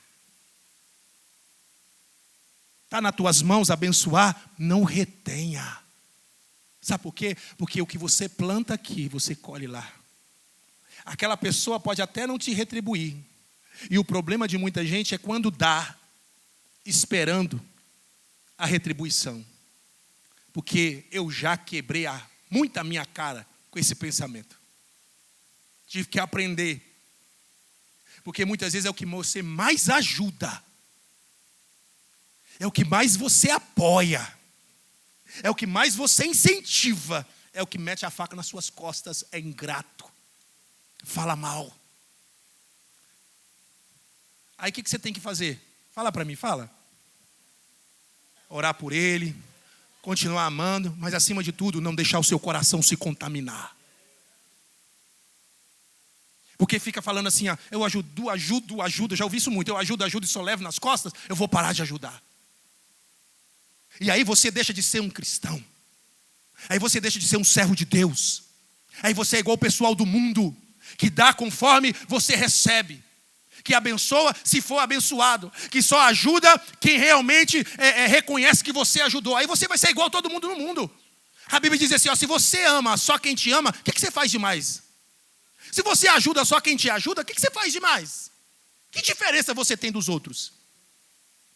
Está nas tuas mãos abençoar, não retenha. Sabe por quê? Porque o que você planta aqui, você colhe lá. Aquela pessoa pode até não te retribuir. E o problema de muita gente é quando dá, esperando a retribuição. Porque eu já quebrei muito a minha cara com esse pensamento. Tive que aprender. Porque muitas vezes é o que você mais ajuda. É o que mais você apoia. É o que mais você incentiva. É o que mete a faca nas suas costas. É ingrato. Fala mal. Aí o que você tem que fazer? Fala para mim, fala. Orar por ele. Continuar amando. Mas acima de tudo, não deixar o seu coração se contaminar. Porque fica falando assim, eu ajudo. Já ouvi isso muito. Eu ajudo e só levo nas costas. Eu vou parar de ajudar. E aí você deixa de ser um cristão. Aí você deixa de ser um servo de Deus. Aí você é igual o pessoal do mundo, que dá conforme você recebe. Que abençoa se for abençoado. Que só ajuda quem realmente reconhece que você ajudou. Aí você vai ser igual a todo mundo no mundo. A Bíblia diz assim, se você ama só quem te ama, o que você faz demais? Se você ajuda só quem te ajuda, o que você faz demais? Que diferença você tem dos outros?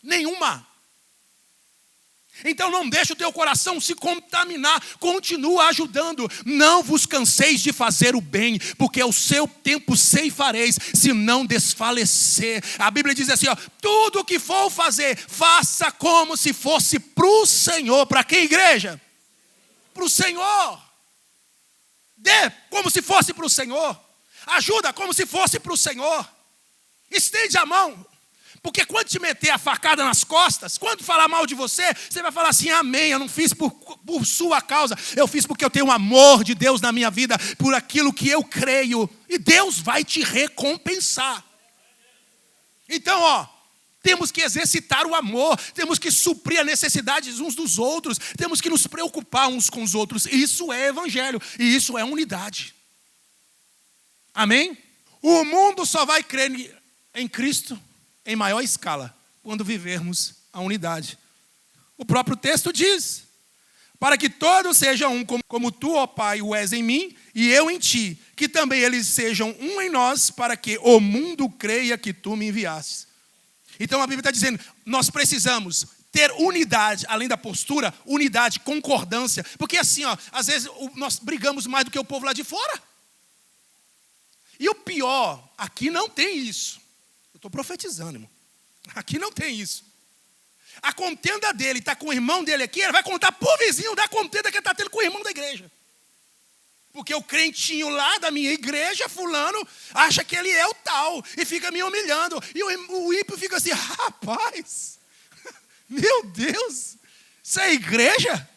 Nenhuma. Então não deixe o teu coração se contaminar. Continua ajudando. Não vos canseis de fazer o bem, porque ao seu tempo ceifareis, se não desfalecer. A Bíblia diz assim, tudo o que for fazer, faça como se fosse para o Senhor. Para que igreja? Para o Senhor. Dê como se fosse para o Senhor. Ajuda como se fosse para o Senhor. Estende a mão. Porque quando te meter a facada nas costas, quando falar mal de você, você vai falar assim, amém, eu não fiz por sua causa, eu fiz porque eu tenho o amor de Deus na minha vida, por aquilo que eu creio, e Deus vai te recompensar. Então, temos que exercitar o amor, temos que suprir as necessidades uns dos outros, temos que nos preocupar uns com os outros. Isso é evangelho, e isso é unidade. Amém? O mundo só vai crer em Cristo em maior escala, quando vivermos a unidade. O próprio texto diz, para que todos sejam um, como tu, ó Pai, o és em mim, e eu em ti, que também eles sejam um em nós, para que o mundo creia que tu me enviaste. Então a Bíblia está dizendo, nós precisamos ter unidade, além da postura, unidade, concordância, porque assim, às vezes nós brigamos mais do que o povo lá de fora. E o pior, aqui não tem isso. Eu estou profetizando, irmão. Aqui não tem isso. A contenda dele está com o irmão dele aqui, ele vai contar para o vizinho da contenda que ele está tendo com o irmão da igreja. Porque o crentinho lá da minha igreja, fulano, acha que ele é o tal e fica me humilhando. E o ímpio fica assim, rapaz, meu Deus, isso é igreja?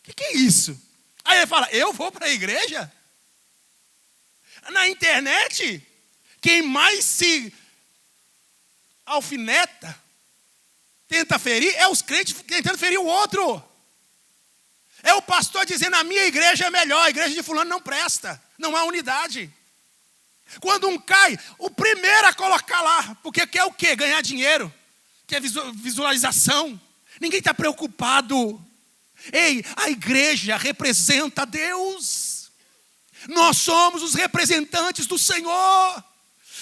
O que é isso? Aí ele fala, eu vou para a igreja? Na internet, quem mais se alfineta, tenta ferir, é os crentes tentando ferir o outro. É o pastor dizendo, a minha igreja é melhor, a igreja de fulano não presta. Não há unidade. Quando um cai, o primeiro a colocar lá. Porque quer o quê? Ganhar dinheiro. Quer visualização. Ninguém está preocupado. Ei, a igreja representa Deus. Nós somos os representantes do Senhor.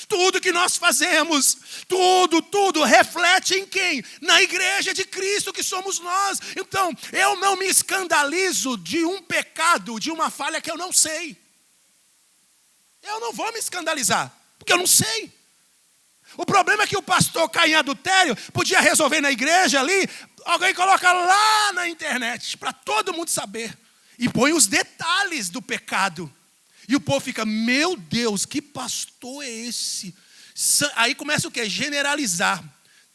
Tudo que nós fazemos, tudo reflete em quem? Na igreja de Cristo que somos nós. Então, eu não me escandalizo de um pecado, de uma falha que eu não sei. Eu não vou me escandalizar, porque eu não sei. O problema é que o pastor cai em adultério, podia resolver na igreja ali, alguém coloca lá na internet, para todo mundo saber. E põe os detalhes do pecado. E o povo fica, meu Deus, que pastor é esse? Aí começa o quê? Generalizar.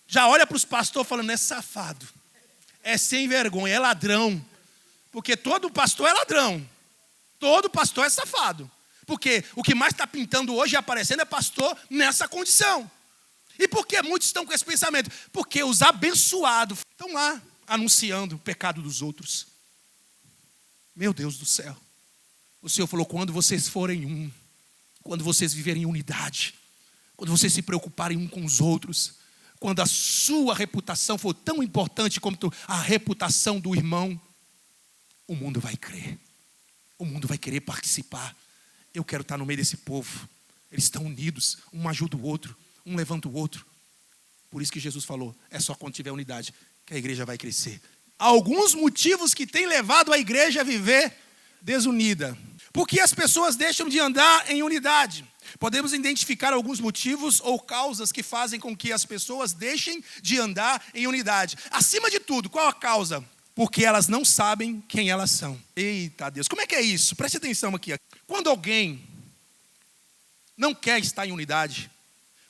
Já olha para os pastores falando, é safado. É sem vergonha, é ladrão. Porque todo pastor é ladrão. Todo pastor é safado. Porque o que mais está pintando hoje e aparecendo é pastor nessa condição. E por que muitos estão com esse pensamento? Porque os abençoados estão lá anunciando o pecado dos outros. Meu Deus do céu. O Senhor falou, quando vocês forem um, quando vocês viverem em unidade, quando vocês se preocuparem um com os outros, quando a sua reputação for tão importante como a reputação do irmão, o mundo vai crer. O mundo vai querer participar. Eu quero estar no meio desse povo. Eles estão unidos, um ajuda o outro, um levanta o outro. Por isso que Jesus falou, é só quando tiver unidade que a igreja vai crescer. Alguns motivos que têm levado a igreja a viver desunida. Porque as pessoas deixam de andar em unidade. Podemos identificar alguns motivos ou causas que fazem com que as pessoas deixem de andar em unidade. Acima de tudo, qual a causa? Porque elas não sabem quem elas são. Eita Deus, como é que é isso? Preste atenção aqui. Quando alguém não quer estar em unidade,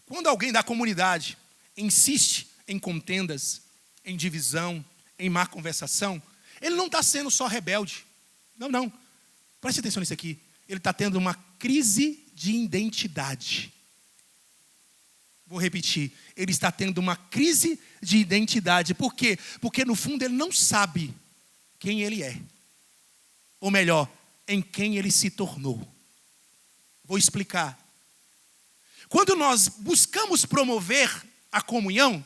quando alguém da comunidade insiste em contendas, em divisão, em má conversação, ele não está sendo só rebelde. Não. Preste atenção nisso aqui. Ele está tendo uma crise de identidade. Vou repetir. Ele está tendo uma crise de identidade. Por quê? Porque no fundo ele não sabe quem ele é. Ou melhor, em quem ele se tornou. Vou explicar. Quando nós buscamos promover a comunhão,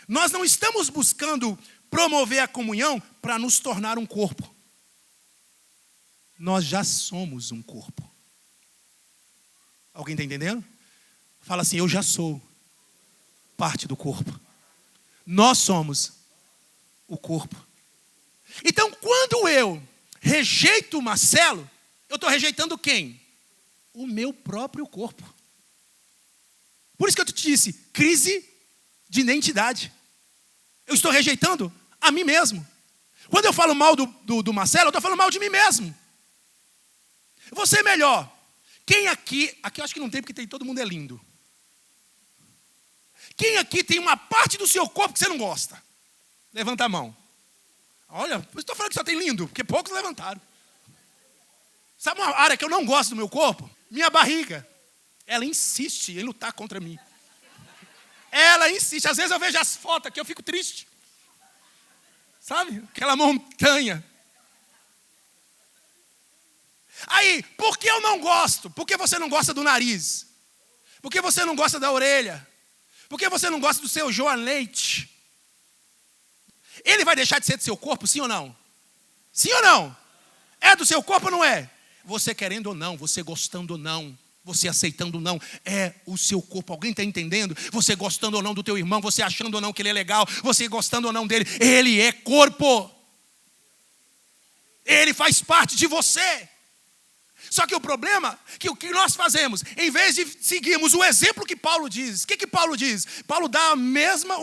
nós não estamos buscando promover a comunhão para nos tornar um corpo. Nós já somos um corpo. Alguém está entendendo? Fala assim, eu já sou parte do corpo. Nós somos o corpo. Então, quando eu rejeito o Marcelo, eu estou rejeitando quem? O meu próprio corpo. Por isso que eu te disse, crise de identidade. Eu estou rejeitando a mim mesmo. Quando eu falo mal do Marcelo, eu estou falando mal de mim mesmo. Você é melhor. Quem aqui eu acho que não tem porque todo mundo é lindo. Quem aqui tem uma parte do seu corpo que você não gosta? Levanta a mão. Olha, eu estou falando que só tem lindo, porque poucos levantaram. Sabe uma área que eu não gosto do meu corpo? Minha barriga. Ela insiste em lutar contra mim. Ela insiste. Às vezes eu vejo as fotos aqui, eu fico triste. Sabe? Aquela montanha. Aí, por que eu não gosto? Por que você não gosta do nariz? Por que você não gosta da orelha? Por que você não gosta do seu joanete? Ele vai deixar de ser do seu corpo, sim ou não? Sim ou não? É do seu corpo ou não é? Você querendo ou não, você gostando ou não, você aceitando ou não, é o seu corpo. Alguém está entendendo? Você gostando ou não do teu irmão, você achando ou não que ele é legal, você gostando ou não dele, ele é corpo. Ele faz parte de você. Só que o problema é que o que nós fazemos, em vez de seguirmos o exemplo que Paulo diz, o que Paulo diz? Paulo dá o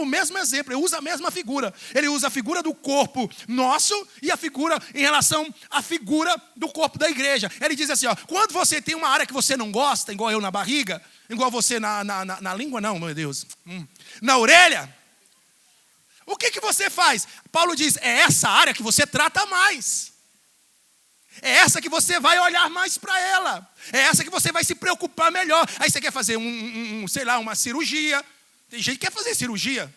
mesmo exemplo, ele usa a mesma figura. Ele usa a figura do corpo nosso e a figura em relação à figura do corpo da igreja. Ele diz assim, ó, quando você tem uma área que você não gosta, igual eu na barriga, igual você na língua, não, meu Deus, na orelha, o que você faz? Paulo diz, é essa área que você trata mais. É essa que você vai olhar mais para ela. É essa que você vai se preocupar melhor. Aí você quer fazer uma cirurgia. Tem gente que quer fazer cirurgia.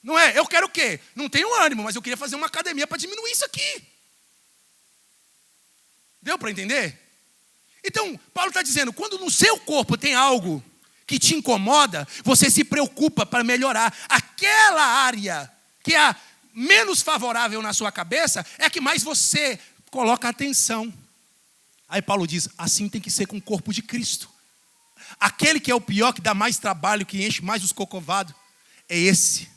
Não é? Eu quero o quê? Não tenho ânimo, mas eu queria fazer uma academia para diminuir isso aqui. Deu para entender? Então, Paulo está dizendo, quando no seu corpo tem algo que te incomoda, você se preocupa para melhorar. Aquela área que é a menos favorável na sua cabeça é a que mais você coloca atenção. Aí Paulo diz, assim tem que ser com o corpo de Cristo. Aquele que é o pior, que dá mais trabalho, que enche mais os cocovados, é esse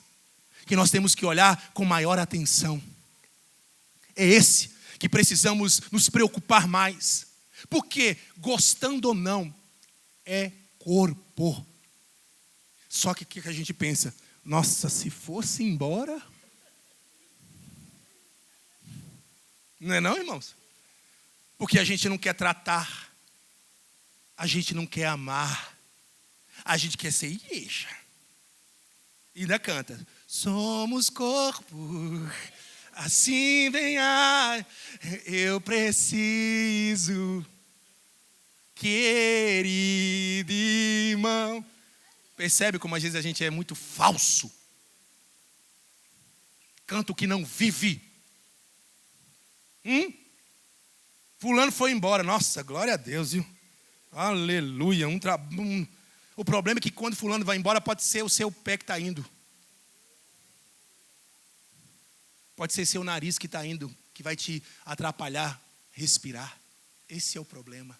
que nós temos que olhar com maior atenção. É esse que precisamos nos preocupar mais. Porque, gostando ou não, é corpo. Só que o que a gente pensa? Nossa, se fosse embora... Não é não, irmãos? Porque a gente não quer tratar, a gente não quer amar, a gente quer ser igreja. E ainda canta, somos corpo, assim venha, eu preciso, querido irmão. Percebe como às vezes a gente é muito falso? Canta o que não vive. Fulano foi embora. Nossa, glória a Deus, viu? Aleluia. O problema é que quando fulano vai embora, pode ser o seu pé que está indo. Pode ser seu nariz que está indo, que vai te atrapalhar respirar. Esse é o problema.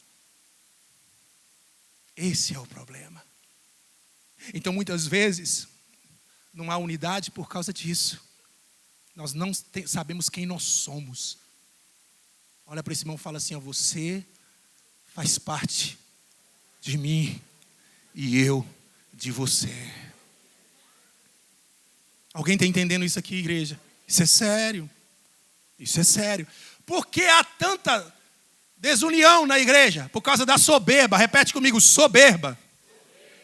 Esse é o problema. Então, muitas vezes, não há unidade por causa disso. Nós não sabemos quem nós somos. Olha para esse irmão e fala assim, ó, você faz parte de mim e eu de você. Alguém está entendendo isso aqui, igreja? Isso é sério. Isso é sério. Por que há tanta desunião na igreja? Por causa da soberba. Repete comigo, soberba.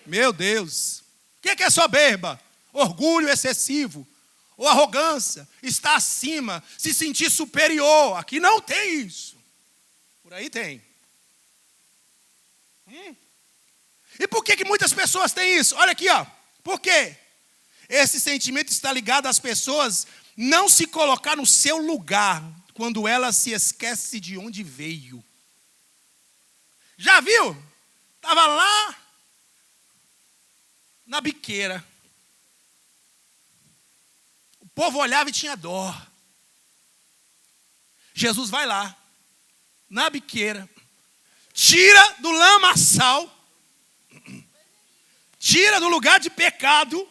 Meu Deus. O que é soberba? Orgulho excessivo. Ou arrogância, estar acima, se sentir superior. Aqui não tem isso. Por aí tem. E por que muitas pessoas têm isso? Olha aqui, ó. Por quê? Esse sentimento está ligado às pessoas não se colocar no seu lugar quando ela se esquece de onde veio. Já viu? Estava lá na biqueira. O povo olhava e tinha dó. Jesus vai lá, na biqueira, tira do lamaçal, tira do lugar de pecado,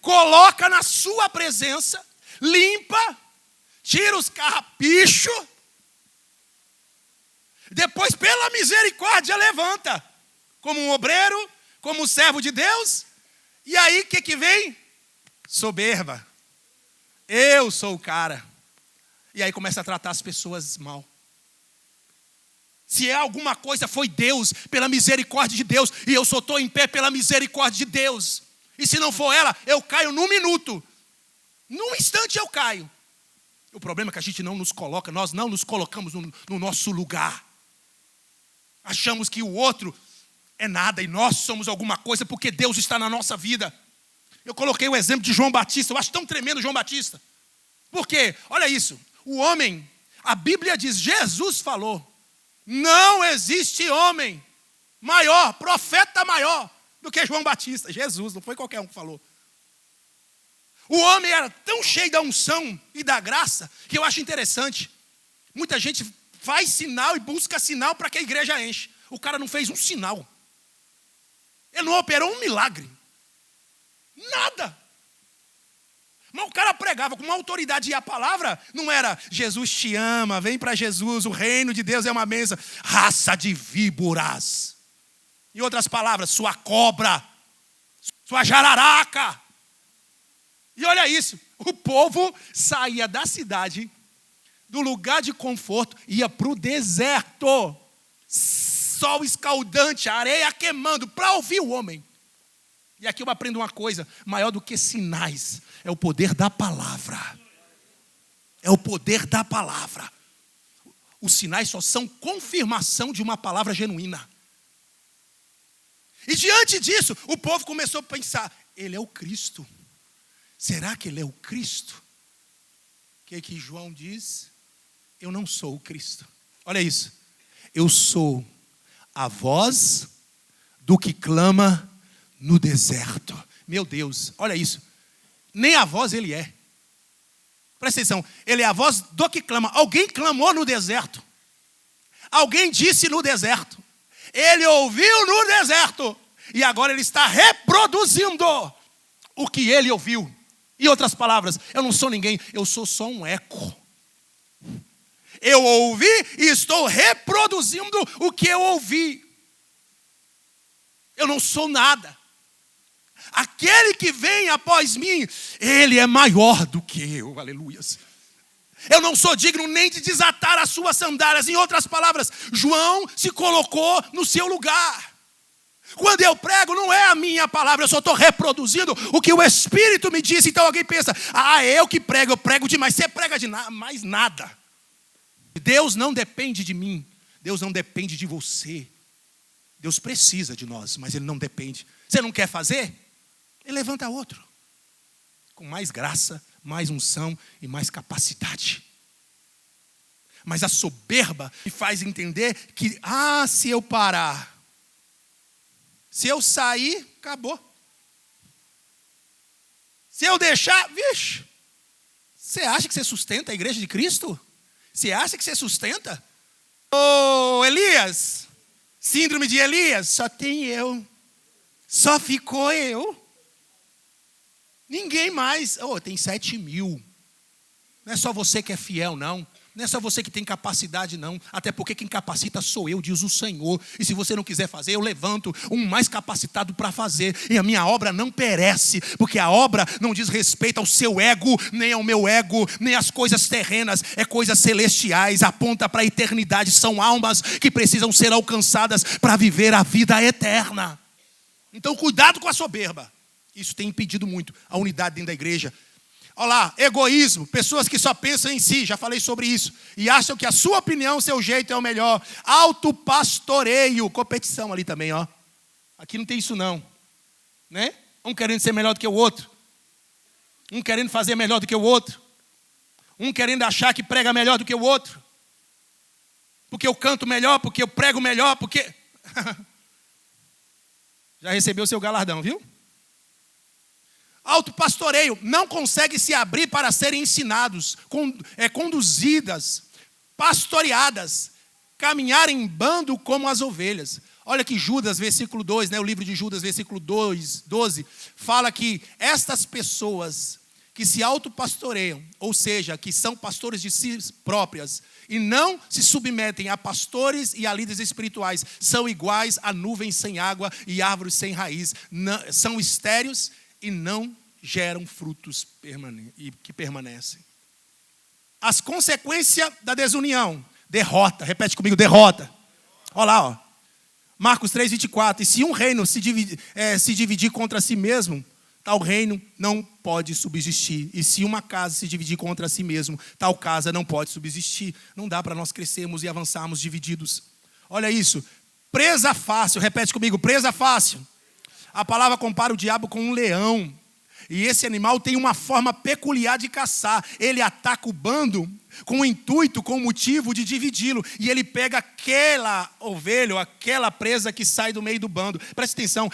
coloca na sua presença, limpa, tira os carrapichos, depois, pela misericórdia, levanta, como um obreiro, como um servo de Deus, e aí o que vem? Soberba. Eu sou o cara. E aí começa a tratar as pessoas mal. Se é alguma coisa, foi Deus, pela misericórdia de Deus. E eu só estou em pé pela misericórdia de Deus. E se não for ela, eu caio num minuto. Num instante eu caio. O problema é que a gente não nos coloca, nós não nos colocamos no nosso lugar. Achamos que o outro é nada e nós somos alguma coisa porque Deus está na nossa vida. Eu coloquei o exemplo de João Batista. Eu acho tão tremendo João Batista. Por quê? Olha isso. O homem, a Bíblia diz, Jesus falou, não existe homem maior, profeta maior do que João Batista. Jesus, não foi qualquer um que falou. O homem era tão cheio da unção e da graça que eu acho interessante. Muita gente faz sinal e busca sinal para que a igreja enche. O cara não fez um sinal. Ele não operou um milagre. Nada. Mas o cara pregava com uma autoridade e a palavra não era Jesus te ama, vem para Jesus, o reino de Deus é uma mesa, raça de víboras. Em outras palavras, sua cobra, sua jararaca. E olha isso, o povo saía da cidade, do lugar de conforto, ia para o deserto. Sol escaldante, areia queimando, para ouvir o homem. E aqui eu aprendo uma coisa, maior do que sinais, é o poder da palavra. É o poder da palavra. Os sinais só são confirmação de uma palavra genuína. E diante disso, o povo começou a pensar, ele é o Cristo. Será que ele é o Cristo? O que João diz? Eu não sou o Cristo. Olha isso. Eu sou a voz do que clama no deserto. Meu Deus, olha isso. Nem a voz ele é. Presta atenção, ele é a voz do que clama. Alguém clamou no deserto. Alguém disse no deserto. Ele ouviu no deserto. E agora ele está reproduzindo o que ele ouviu. Em outras palavras, eu não sou ninguém, eu sou só um eco. Eu ouvi e estou reproduzindo o que eu ouvi. Eu não sou nada. Aquele que vem após mim, ele é maior do que eu, aleluias. Eu não sou digno nem de desatar as suas sandálias. Em outras palavras, João se colocou no seu lugar. Quando eu prego, não é a minha palavra, eu só estou reproduzindo o que o Espírito me disse. Então alguém pensa, eu que prego, eu prego demais. Você prega de mais nada. Deus não depende de mim, Deus não depende de você. Deus precisa de nós, mas Ele não depende. Você não quer fazer? Ele levanta outro. Com mais graça, mais unção e mais capacidade. Mas a soberba me faz entender que, se eu parar, se eu sair, acabou. Se eu deixar, vixe. Você acha que você sustenta a igreja de Cristo? Você acha que você sustenta? Elias, síndrome de Elias, só tem eu. Só ficou eu. Ninguém mais. Tem 7.000. Não é só você que é fiel, não. Não é só você que tem capacidade, não. Até porque quem capacita sou eu, diz o Senhor. E se você não quiser fazer, eu levanto um mais capacitado para fazer. E a minha obra não perece. Porque a obra não diz respeito ao seu ego, nem ao meu ego, nem às coisas terrenas. É coisas celestiais, aponta para a eternidade. São almas que precisam ser alcançadas para viver a vida eterna. Então cuidado com a soberba. Isso tem impedido muito a unidade dentro da igreja. Olha lá, egoísmo, pessoas que só pensam em si, já falei sobre isso, e acham que a sua opinião, o seu jeito é o melhor. Autopastoreio, competição ali também, ó. Aqui não tem isso não, né? Um querendo ser melhor do que o outro, um querendo fazer melhor do que o outro, um querendo achar que prega melhor do que o outro, porque eu canto melhor, porque eu prego melhor, porque... Já recebeu o seu galardão, viu? Autopastoreio, não consegue se abrir para serem ensinados, conduzidas, pastoreadas, caminhar em bando como as ovelhas. Olha que Judas, versículo 2, o livro de Judas, versículo 12, fala que estas pessoas que se autopastoreiam, ou seja, que são pastores de si próprias, e não se submetem a pastores e a líderes espirituais, são iguais a nuvens sem água e árvores sem raiz, são estéreis e não geram frutos que permanecem. As consequências da desunião. Derrota, repete comigo, derrota. Olha lá, ó. Marcos 3:24. E se um reino se dividir contra si mesmo, tal reino não pode subsistir. E se uma casa se dividir contra si mesmo, tal casa não pode subsistir. Não dá para nós crescermos e avançarmos divididos. Olha isso. Presa fácil, repete comigo, presa fácil. A palavra compara o diabo com um leão. E esse animal tem uma forma peculiar de caçar. Ele ataca o bando com o intuito, com o motivo de dividi-lo. E ele pega aquela ovelha, ou aquela presa que sai do meio do bando. Presta atenção,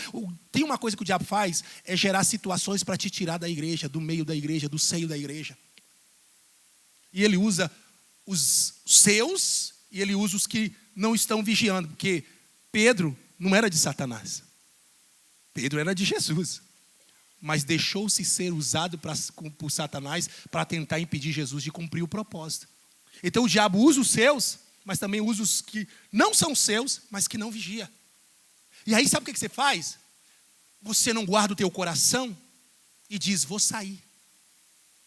tem uma coisa que o diabo faz, é gerar situações para te tirar da igreja, do meio da igreja, do seio da igreja. E ele usa os seus e ele usa os que não estão vigiando. Porque Pedro não era de Satanás. Pedro era de Jesus, mas deixou-se ser usado por Satanás para tentar impedir Jesus de cumprir o propósito. Então o diabo usa os seus, mas também usa os que não são seus, mas que não vigia. E aí sabe o que você faz? Você não guarda o teu coração e diz, vou sair.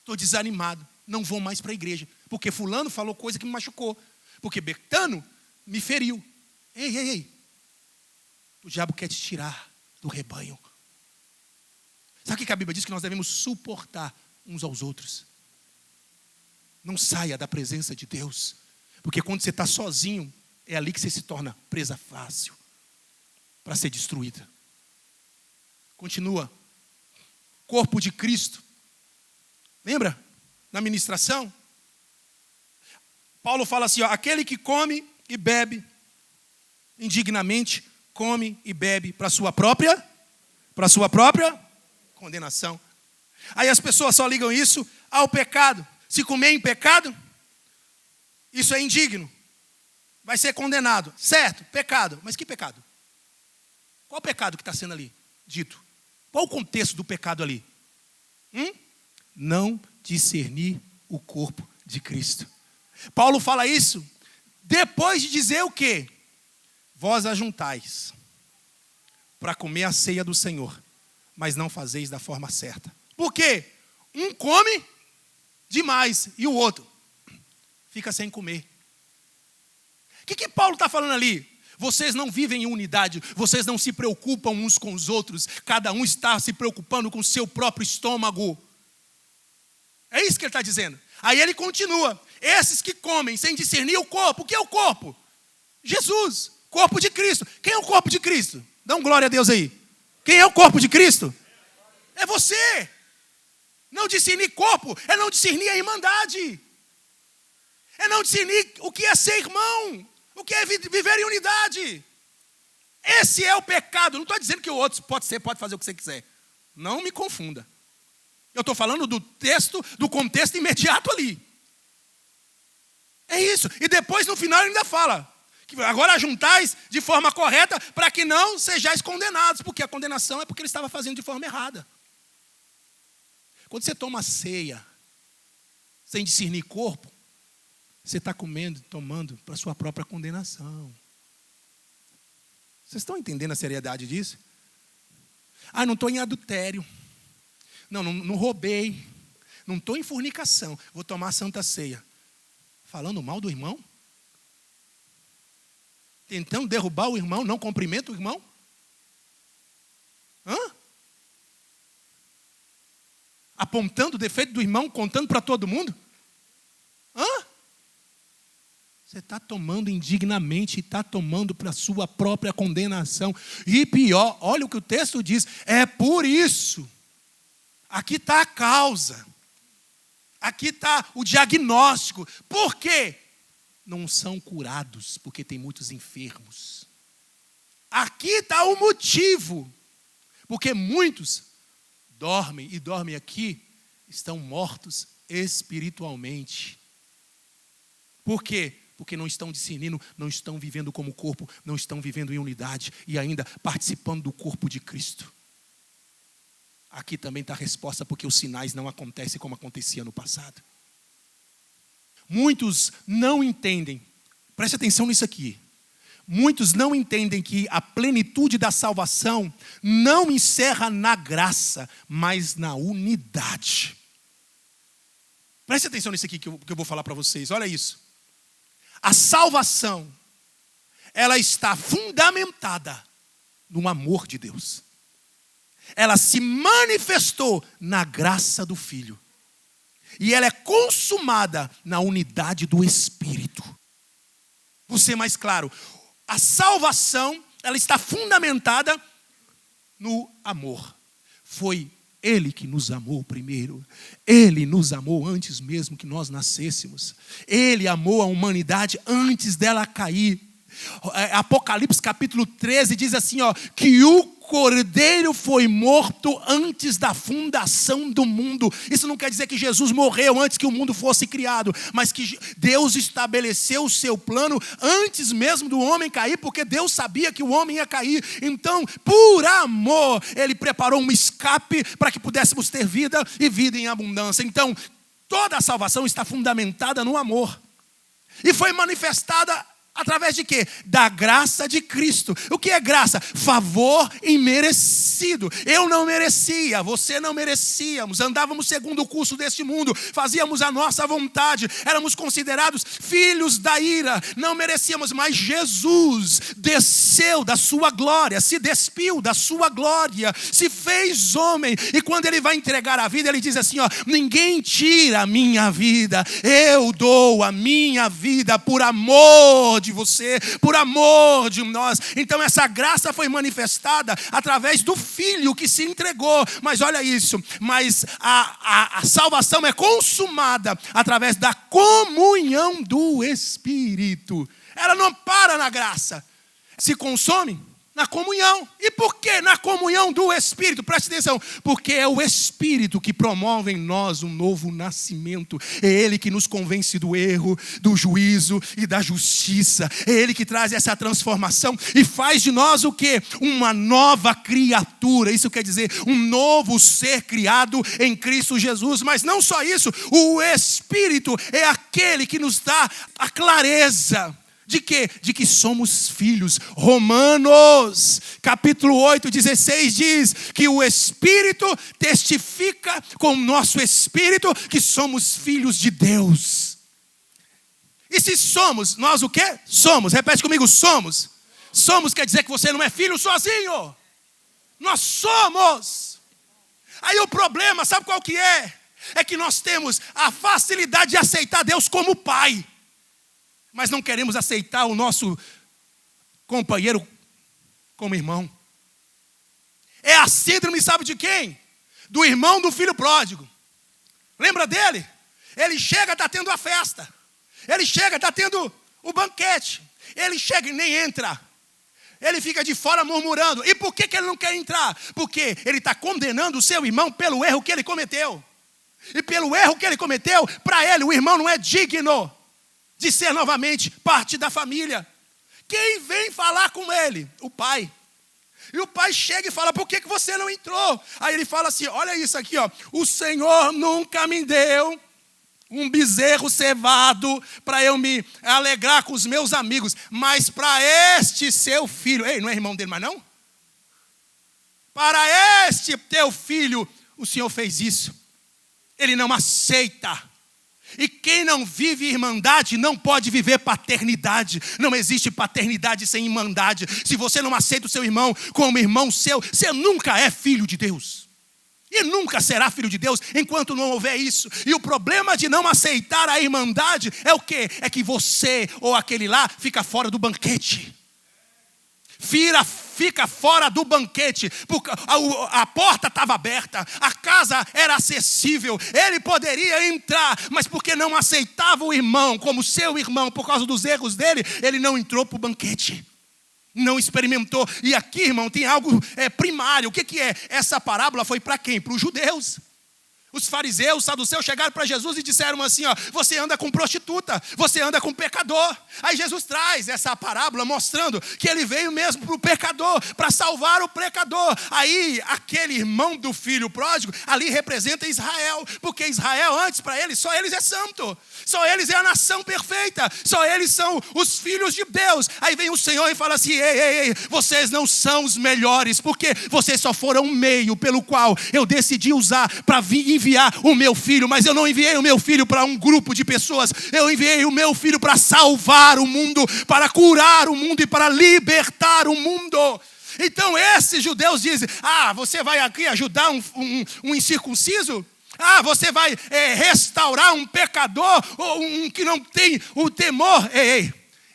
Estou desanimado, não vou mais para a igreja, porque fulano falou coisa que me machucou, porque Betano me feriu. Ei. O diabo quer te tirar do rebanho. Sabe o que a Bíblia diz? Que nós devemos suportar uns aos outros. Não saia da presença de Deus, porque quando você está sozinho, é ali que você se torna presa fácil para ser destruída. Continua. Corpo de Cristo. Lembra? Na ministração, Paulo fala assim, aquele que come e bebe indignamente come e bebe para sua própria condenação. Aí as pessoas só ligam isso ao pecado. Se comer em pecado, isso é indigno. Vai ser condenado. Certo, pecado. Mas que pecado? Qual pecado que está sendo ali dito? Qual o contexto do pecado ali? Não discernir o corpo de Cristo. Paulo fala isso depois de dizer o quê? Vós ajuntais para comer a ceia do Senhor, mas não fazeis da forma certa. Por quê? Um come demais e o outro fica sem comer. O que Paulo está falando ali? Vocês não vivem em unidade, vocês não se preocupam uns com os outros, cada um está se preocupando com o seu próprio estômago. É isso que ele está dizendo. Aí ele continua, esses que comem sem discernir o corpo, o que é o corpo? Jesus, corpo de Cristo. Quem é o corpo de Cristo? Dá um glória a Deus aí. Quem é o corpo de Cristo? É você. Não discernir corpo é não discernir a irmandade. É não discernir o que é ser irmão, o que é viver em unidade. Esse é o pecado. Não estou dizendo que o outro pode fazer o que você quiser. Não me confunda. Eu estou falando do texto, do contexto imediato ali. É isso. E depois no final ele ainda fala que agora juntais de forma correta para que não sejais condenados. Porque a condenação é porque ele estava fazendo de forma errada. Quando você toma ceia sem discernir corpo, você está comendo, tomando para a sua própria condenação. Vocês estão entendendo a seriedade disso? Não estou em adultério. Não roubei. Não estou em fornicação. Vou tomar a Santa Ceia. Falando mal do irmão? Tentando derrubar o irmão, não cumprimenta o irmão? Apontando o defeito do irmão, contando para todo mundo? Você está tomando indignamente e está tomando para a sua própria condenação. E pior, olha o que o texto diz, é por isso. Aqui está a causa. Aqui está o diagnóstico. Por quê? Não são curados, porque tem muitos enfermos. Aqui está o motivo. Porque muitos dormem, e dormem aqui, estão mortos espiritualmente. Por quê? Porque não estão discernindo, não estão vivendo como corpo, não estão vivendo em unidade e ainda participando do corpo de Cristo. Aqui também está a resposta, porque os sinais não acontecem como acontecia no passado. Muitos não entendem, preste atenção nisso aqui. Muitos não entendem que a plenitude da salvação não encerra na graça, mas na unidade. Preste atenção nisso aqui que eu vou falar para vocês, olha isso. A salvação, ela está fundamentada no amor de Deus. Ela se manifestou na graça do Filho. E ela é consumada na unidade do Espírito. Vou ser mais claro. A salvação, ela está fundamentada no amor. Foi Ele que nos amou primeiro. Ele nos amou antes mesmo que nós nascêssemos. Ele amou a humanidade antes dela cair. Apocalipse capítulo 13 diz assim, que o Cordeiro foi morto antes da fundação do mundo. Isso não quer dizer que Jesus morreu antes que o mundo fosse criado, mas que Deus estabeleceu o seu plano antes mesmo do homem cair, porque Deus sabia que o homem ia cair. Então, por amor, Ele preparou um escape para que pudéssemos ter vida e vida em abundância. Então, toda a salvação está fundamentada no amor. E foi manifestada através de quê? Da graça de Cristo. O que é graça? Favor imerecido. Eu não merecia, você não merecíamos. Andávamos segundo o curso deste mundo. Fazíamos a nossa vontade. Éramos considerados filhos da ira. Não merecíamos, mas Jesus desceu da sua glória. Se despiu da sua glória. Se fez homem. E quando Ele vai entregar a vida, Ele diz assim, ninguém tira a minha vida. Eu dou a minha vida por amor de você, por amor de nós. Então essa graça foi manifestada através do Filho que se entregou. Mas olha isso, mas a salvação é consumada através da comunhão do Espírito. Ela não para na graça. se consome na comunhão. E por que na comunhão do Espírito? Preste atenção. Porque é o Espírito que promove em nós um novo nascimento. É Ele que nos convence do erro, do juízo e da justiça. É Ele que traz essa transformação e faz de nós o quê? Uma nova criatura. Isso quer dizer um novo ser criado em Cristo Jesus. Mas não só isso. O Espírito é aquele que nos dá a clareza. De quê? De que somos filhos. Romanos, capítulo 8, 16 diz que o Espírito testifica com o nosso Espírito que somos filhos de Deus. E se somos, nós o quê? Somos. Repete comigo, somos. Somos quer dizer que você não é filho sozinho. Nós somos. Aí o problema, sabe qual que é? É que nós temos a facilidade de aceitar Deus como Pai. Mas não queremos aceitar o nosso companheiro como irmão. É a síndrome, sabe de quem? Do irmão do filho pródigo. Lembra dele? Ele chega, está tendo a festa. Ele chega, está tendo o banquete. Ele chega e nem entra. Ele fica de fora murmurando. E por que ele não quer entrar? Porque ele está condenando o seu irmão pelo erro que ele cometeu. E pelo erro que ele cometeu, para ele o irmão não é digno de ser novamente parte da família. Quem vem falar com ele? O pai. E o pai chega e fala, por que você não entrou? Aí ele fala assim, olha isso aqui, ó. O Senhor nunca me deu um bezerro cevado para eu me alegrar com os meus amigos. Mas para este seu filho, ei, não é irmão dele mais não? Para este teu filho, o Senhor fez isso. Ele não aceita. E quem não vive irmandade não pode viver paternidade. Não existe paternidade sem irmandade. Se você não aceita o seu irmão como irmão seu, você nunca é filho de Deus. E nunca será filho de Deus enquanto não houver isso. E o problema de não aceitar a irmandade é o quê? É que você ou aquele lá fica fora do banquete. Fica fora do banquete, porque a porta estava aberta, a casa era acessível, ele poderia entrar, mas porque não aceitava o irmão como seu irmão, por causa dos erros dele, ele não entrou para o banquete, não experimentou. E aqui, irmão, tem algo primário. O que é? Essa parábola foi para quem? Para os judeus. Os fariseus, os saduceus chegaram para Jesus e disseram assim, ó, você anda com prostituta, você anda com pecador. Aí Jesus traz essa parábola mostrando que ele veio mesmo para o pecador, para salvar o pecador. Aí aquele irmão do filho pródigo ali representa Israel, porque Israel antes para eles, só eles é santo, só eles é a nação perfeita, só eles são os filhos de Deus. Aí vem o Senhor e fala assim, ei, vocês não são os melhores, porque vocês só foram um meio pelo qual eu decidi usar para enviar o meu filho, mas eu não enviei o meu filho para um grupo de pessoas, eu enviei o meu filho para salvar o mundo, para curar o mundo e para libertar o mundo. Então esses judeus dizem, você vai aqui ajudar um incircunciso? Você vai restaurar um pecador, ou um que não tem o temor? Ei,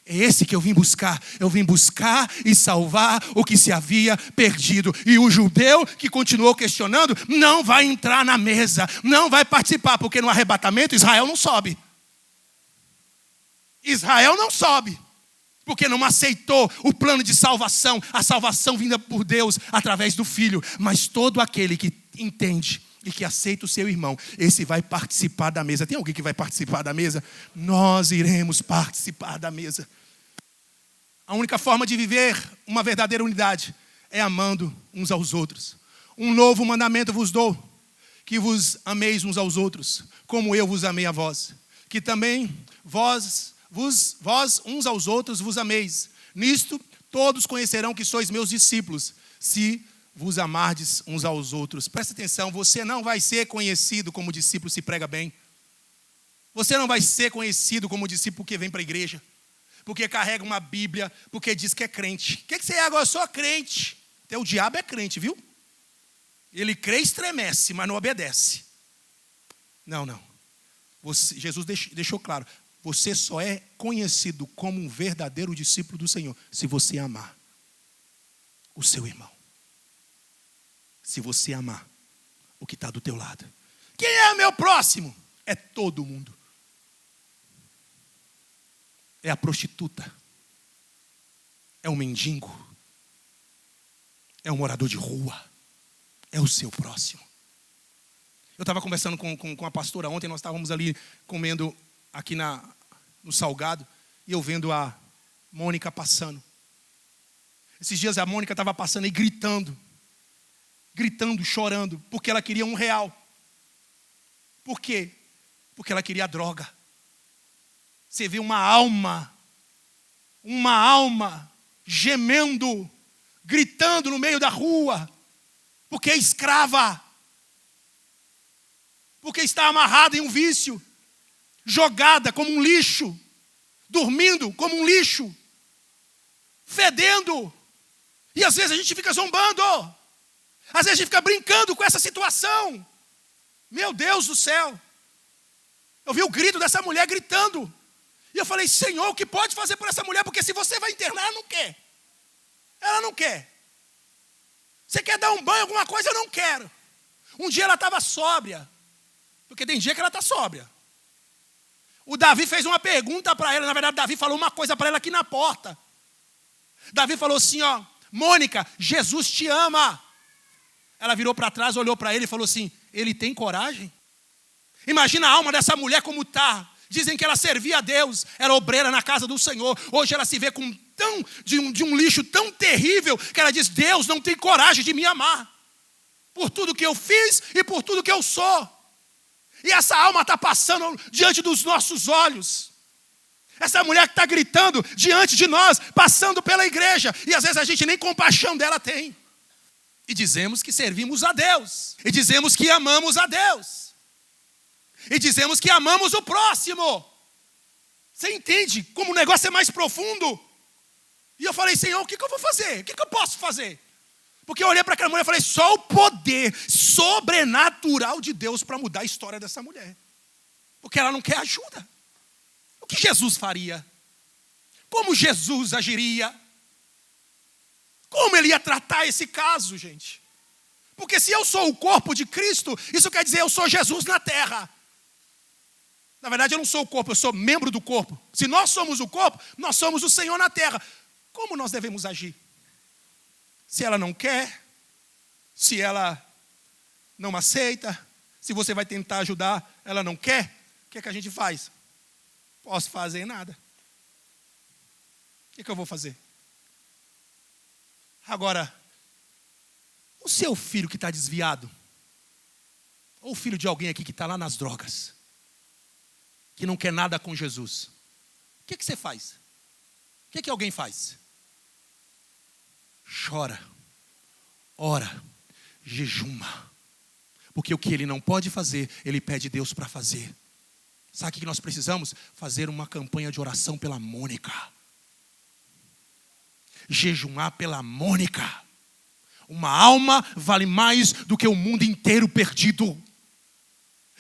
é esse que eu vim buscar. Eu vim buscar e salvar o que se havia perdido. E o judeu que continuou questionando não vai entrar na mesa, não vai participar, porque no arrebatamento Israel não sobe. Israel não sobe, porque não aceitou o plano de salvação, a salvação vinda por Deus através do Filho. Mas todo aquele que entende e que aceita o seu irmão, esse vai participar da mesa. Tem alguém que vai participar da mesa? Nós iremos participar da mesa. A única forma de viver uma verdadeira unidade é amando uns aos outros. Um novo mandamento vos dou, que vos ameis uns aos outros, como eu vos amei a vós. Que também vós uns aos outros vos ameis. Nisto todos conhecerão que sois meus discípulos, se vos amardes uns aos outros. Presta atenção, você não vai ser conhecido como discípulo se prega bem. Você não vai ser conhecido como discípulo porque vem para a igreja, porque carrega uma Bíblia, porque diz que é crente. O que você é agora? Eu sou crente. Até o diabo é crente, viu? Ele crê e estremece, mas não obedece. Não. Jesus deixou claro, você só é conhecido como um verdadeiro discípulo do Senhor se você amar o seu irmão. Se você amar o que está do teu lado. Quem é o meu próximo? É todo mundo. É a prostituta. é um mendigo, é um morador de rua, é o seu próximo. Eu estava conversando com a pastora ontem, nós estávamos ali comendo aqui no Salgado, e eu vendo a Mônica passando. Esses dias a Mônica estava passando e gritando, chorando, porque ela queria R$1. Por quê? Porque ela queria droga. Você vê uma alma gemendo, gritando no meio da rua, porque é escrava, porque está amarrada em um vício, jogada como um lixo, dormindo como um lixo, fedendo. E às vezes a gente fica zombando, às vezes a gente fica brincando com essa situação. Meu Deus do céu, eu vi o grito dessa mulher gritando, e eu falei, Senhor, o que pode fazer por essa mulher? Porque se você vai internar, ela não quer. Você quer dar um banho, alguma coisa? Eu não quero. Um dia ela estava sóbria, porque tem dia que ela está sóbria. O Davi fez uma pergunta para ela, na verdade Davi falou uma coisa para ela aqui na porta. Davi falou assim, Mônica, Jesus te ama. Ela virou para trás, olhou para ele e falou assim, ele tem coragem? Imagina a alma dessa mulher como está. Dizem que ela servia a Deus, era obreira na casa do Senhor. Hoje ela se vê de um lixo tão terrível, que ela diz, Deus não tem coragem de me amar. Por tudo que eu fiz e por tudo que eu sou. E essa alma está passando diante dos nossos olhos. Essa mulher que está gritando diante de nós, passando pela igreja. E às vezes a gente nem compaixão dela tem. E dizemos que servimos a Deus. E dizemos que amamos a Deus. E dizemos que amamos o próximo. Você entende como o negócio é mais profundo? E eu falei, Senhor, o que eu vou fazer? O que eu posso fazer? Porque eu olhei para aquela mulher e falei, só o poder sobrenatural de Deus para mudar a história dessa mulher. Porque ela não quer ajuda. O que Jesus faria? Como Jesus agiria? Como ele ia tratar esse caso, gente? Porque se eu sou o corpo de Cristo, isso quer dizer eu sou Jesus na terra. Na verdade eu não sou o corpo, eu sou membro do corpo. Se nós somos o corpo, nós somos o Senhor na terra. Como nós devemos agir? Se ela não quer, se ela não aceita, se você vai tentar ajudar, ela não quer, o que é que a gente faz? Posso fazer nada. O que eu vou fazer? Agora, o seu filho que está desviado, ou o filho de alguém aqui que está lá nas drogas, que não quer nada com Jesus, o que você faz? O que alguém faz? Chora, ora, jejuma. Porque o que ele não pode fazer, ele pede Deus para fazer. Sabe o que nós precisamos? Fazer uma campanha de oração pela Mônica. Jejumar pela Mônica. Uma alma vale mais do que o mundo inteiro perdido.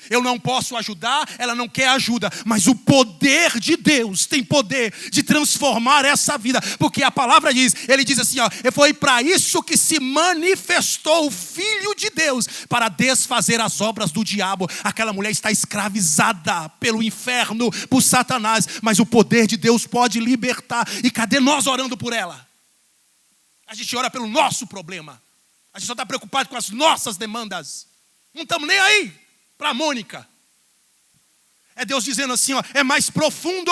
Eu não posso ajudar, ela não quer ajuda, mas o poder de Deus tem poder de transformar essa vida, porque a palavra diz, ele diz assim, foi para isso que se manifestou o Filho de Deus, para desfazer as obras do diabo. Aquela mulher está escravizada pelo inferno, por Satanás, mas o poder de Deus pode libertar. E cadê nós orando por ela? A gente ora pelo nosso problema, a gente só está preocupado com as nossas demandas, não estamos nem aí para a Mônica. É Deus dizendo assim, é mais profundo.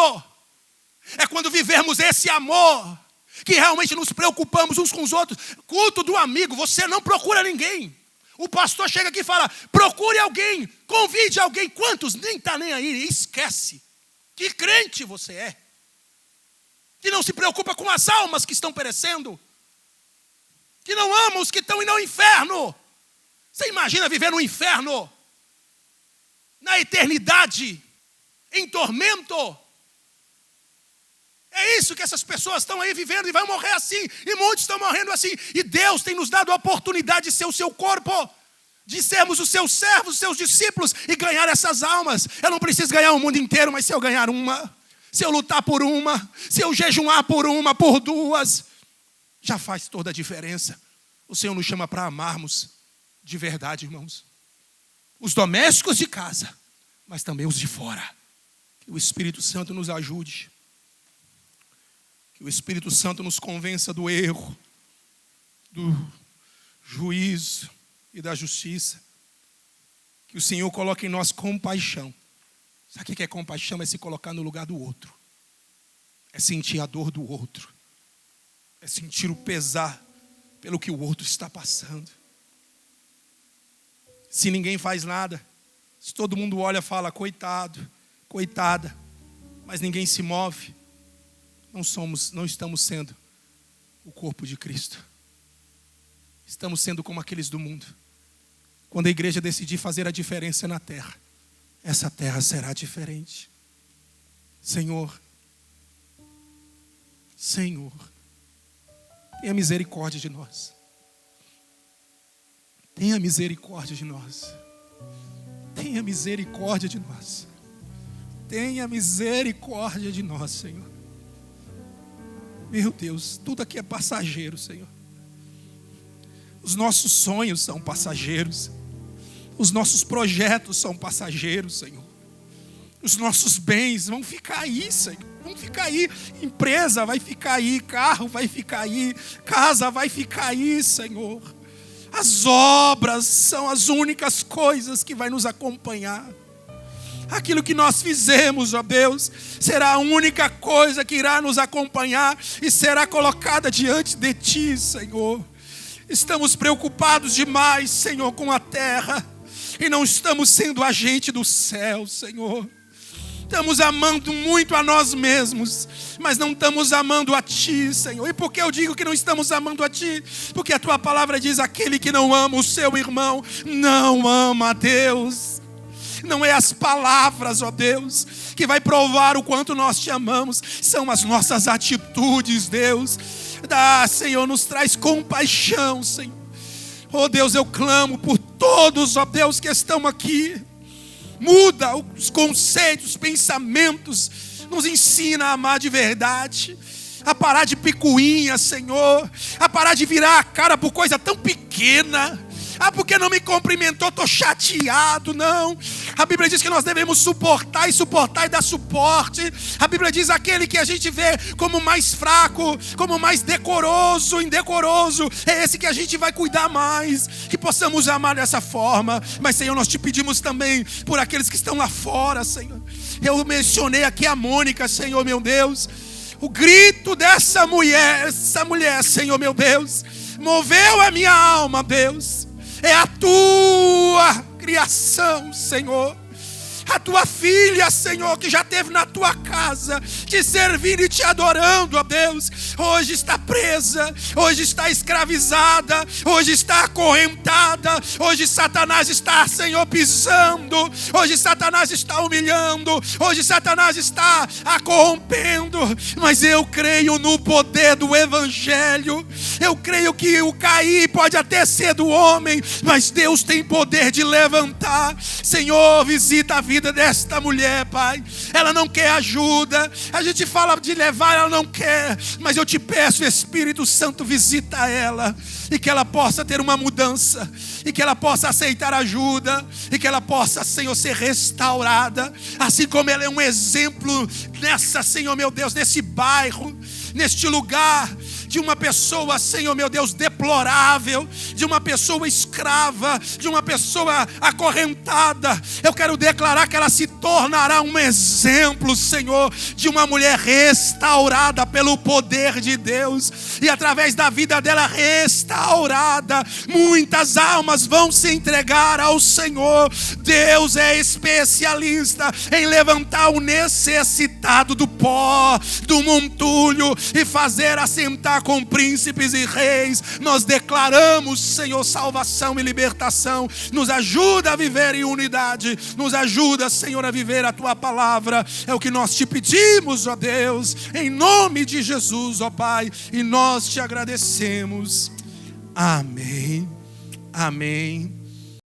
É quando vivermos esse amor, que realmente nos preocupamos uns com os outros. Culto do amigo, você não procura ninguém. O pastor chega aqui e fala, procure alguém, convide alguém. Quantos nem está nem aí, esquece. Que crente você é. Que não se preocupa com as almas que estão perecendo. Que não ama os que estão indo ao inferno. Você imagina viver no inferno? Na eternidade, em tormento. É isso que essas pessoas estão aí vivendo e vão morrer assim. E muitos estão morrendo assim. E Deus tem nos dado a oportunidade de ser o seu corpo, de sermos os seus servos, os seus discípulos e ganhar essas almas. Eu não preciso ganhar o mundo inteiro, mas se eu ganhar uma, se eu lutar por uma, se eu jejuar por uma, por duas, já faz toda a diferença. O Senhor nos chama para amarmos de verdade, irmãos. Os domésticos de casa, mas também os de fora. Que o Espírito Santo nos ajude. Que o Espírito Santo nos convença do erro, do juízo e da justiça. Que o Senhor coloque em nós compaixão. Sabe o que é compaixão? É se colocar no lugar do outro. É sentir a dor do outro. É sentir o pesar pelo que o outro está passando. Se ninguém faz nada, se todo mundo olha e fala, coitado, coitada, mas ninguém se move, não estamos sendo o corpo de Cristo. Estamos sendo como aqueles do mundo. Quando a igreja decidir fazer a diferença na terra, essa terra será diferente. Senhor, Senhor, tenha misericórdia de nós. Tenha misericórdia de nós. Tenha misericórdia de nós. Tenha misericórdia de nós, Senhor. Meu Deus, tudo aqui é passageiro, Senhor. Os nossos sonhos são passageiros. Os nossos projetos são passageiros, Senhor. Os nossos bens vão ficar aí, Senhor. Vão ficar aí. Empresa vai ficar aí. Carro vai ficar aí. Casa vai ficar aí, Senhor. As obras são as únicas coisas que vai nos acompanhar. Aquilo que nós fizemos, ó Deus, será a única coisa que irá nos acompanhar e será colocada diante de Ti, Senhor. Estamos preocupados demais, Senhor, com a terra e não estamos sendo agente do céu, Senhor. Estamos amando muito a nós mesmos, mas não estamos amando a Ti, Senhor. E por que eu digo que não estamos amando a Ti? Porque a Tua palavra diz, aquele que não ama o seu irmão, não ama a Deus. Não é as palavras, ó Deus, que vai provar o quanto nós Te amamos. São as nossas atitudes, Deus. Senhor, nos traz compaixão, Senhor. Ó Deus, eu clamo por todos, ó Deus, que estão aqui. Muda os conceitos, os pensamentos. Nos ensina a amar de verdade. A parar de picuinha, Senhor. A parar de virar a cara por coisa tão pequena. Porque não me cumprimentou, estou chateado. Não. A Bíblia diz que nós devemos suportar e dar suporte. A Bíblia diz aquele que a gente vê como mais fraco, como mais decoroso, indecoroso, é esse que a gente vai cuidar mais. Que possamos amar dessa forma. Mas, Senhor, nós Te pedimos também por aqueles que estão lá fora, Senhor. Eu mencionei aqui a Mônica, Senhor, meu Deus. O grito dessa mulher, Senhor, meu Deus, moveu a minha alma, Deus. É a Tua criação, Senhor. A Tua filha, Senhor, que já esteve na Tua casa, Te servindo e Te adorando, ó Deus. Hoje está presa, hoje está escravizada, hoje está acorrentada. Hoje Satanás está, Senhor, pisando. Hoje Satanás está humilhando. Hoje Satanás está a corrompendo. Mas eu creio no poder do Evangelho. Eu creio que o cair pode até ser do homem, mas Deus tem poder de levantar. Senhor, visita a vida desta mulher, Pai. Ela não quer ajuda. A gente fala de levar, ela não quer. Mas eu Te peço, Espírito Santo, visita ela. E que ela possa ter uma mudança. E que ela possa aceitar ajuda. E que ela possa, Senhor, ser restaurada. Assim como ela é um exemplo nessa, Senhor, meu Deus, nesse bairro, neste lugar, de uma pessoa, Senhor, meu Deus, deplorável, de uma pessoa escrava, de uma pessoa acorrentada. Eu quero declarar que ela se tornará um exemplo, Senhor, de uma mulher restaurada pelo poder de Deus. E através da vida dela restaurada, muitas almas vão se entregar ao Senhor. Deus é especialista em levantar o necessitado do pó, do montulho, e fazer assentar com príncipes e reis. Nós declaramos, Senhor, salvação e libertação. Nos ajuda a viver em unidade. Nos ajuda, Senhor, a viver a Tua palavra. É o que nós Te pedimos, ó Deus, em nome de Jesus, ó Pai. E nós Te agradecemos. Amém. Amém.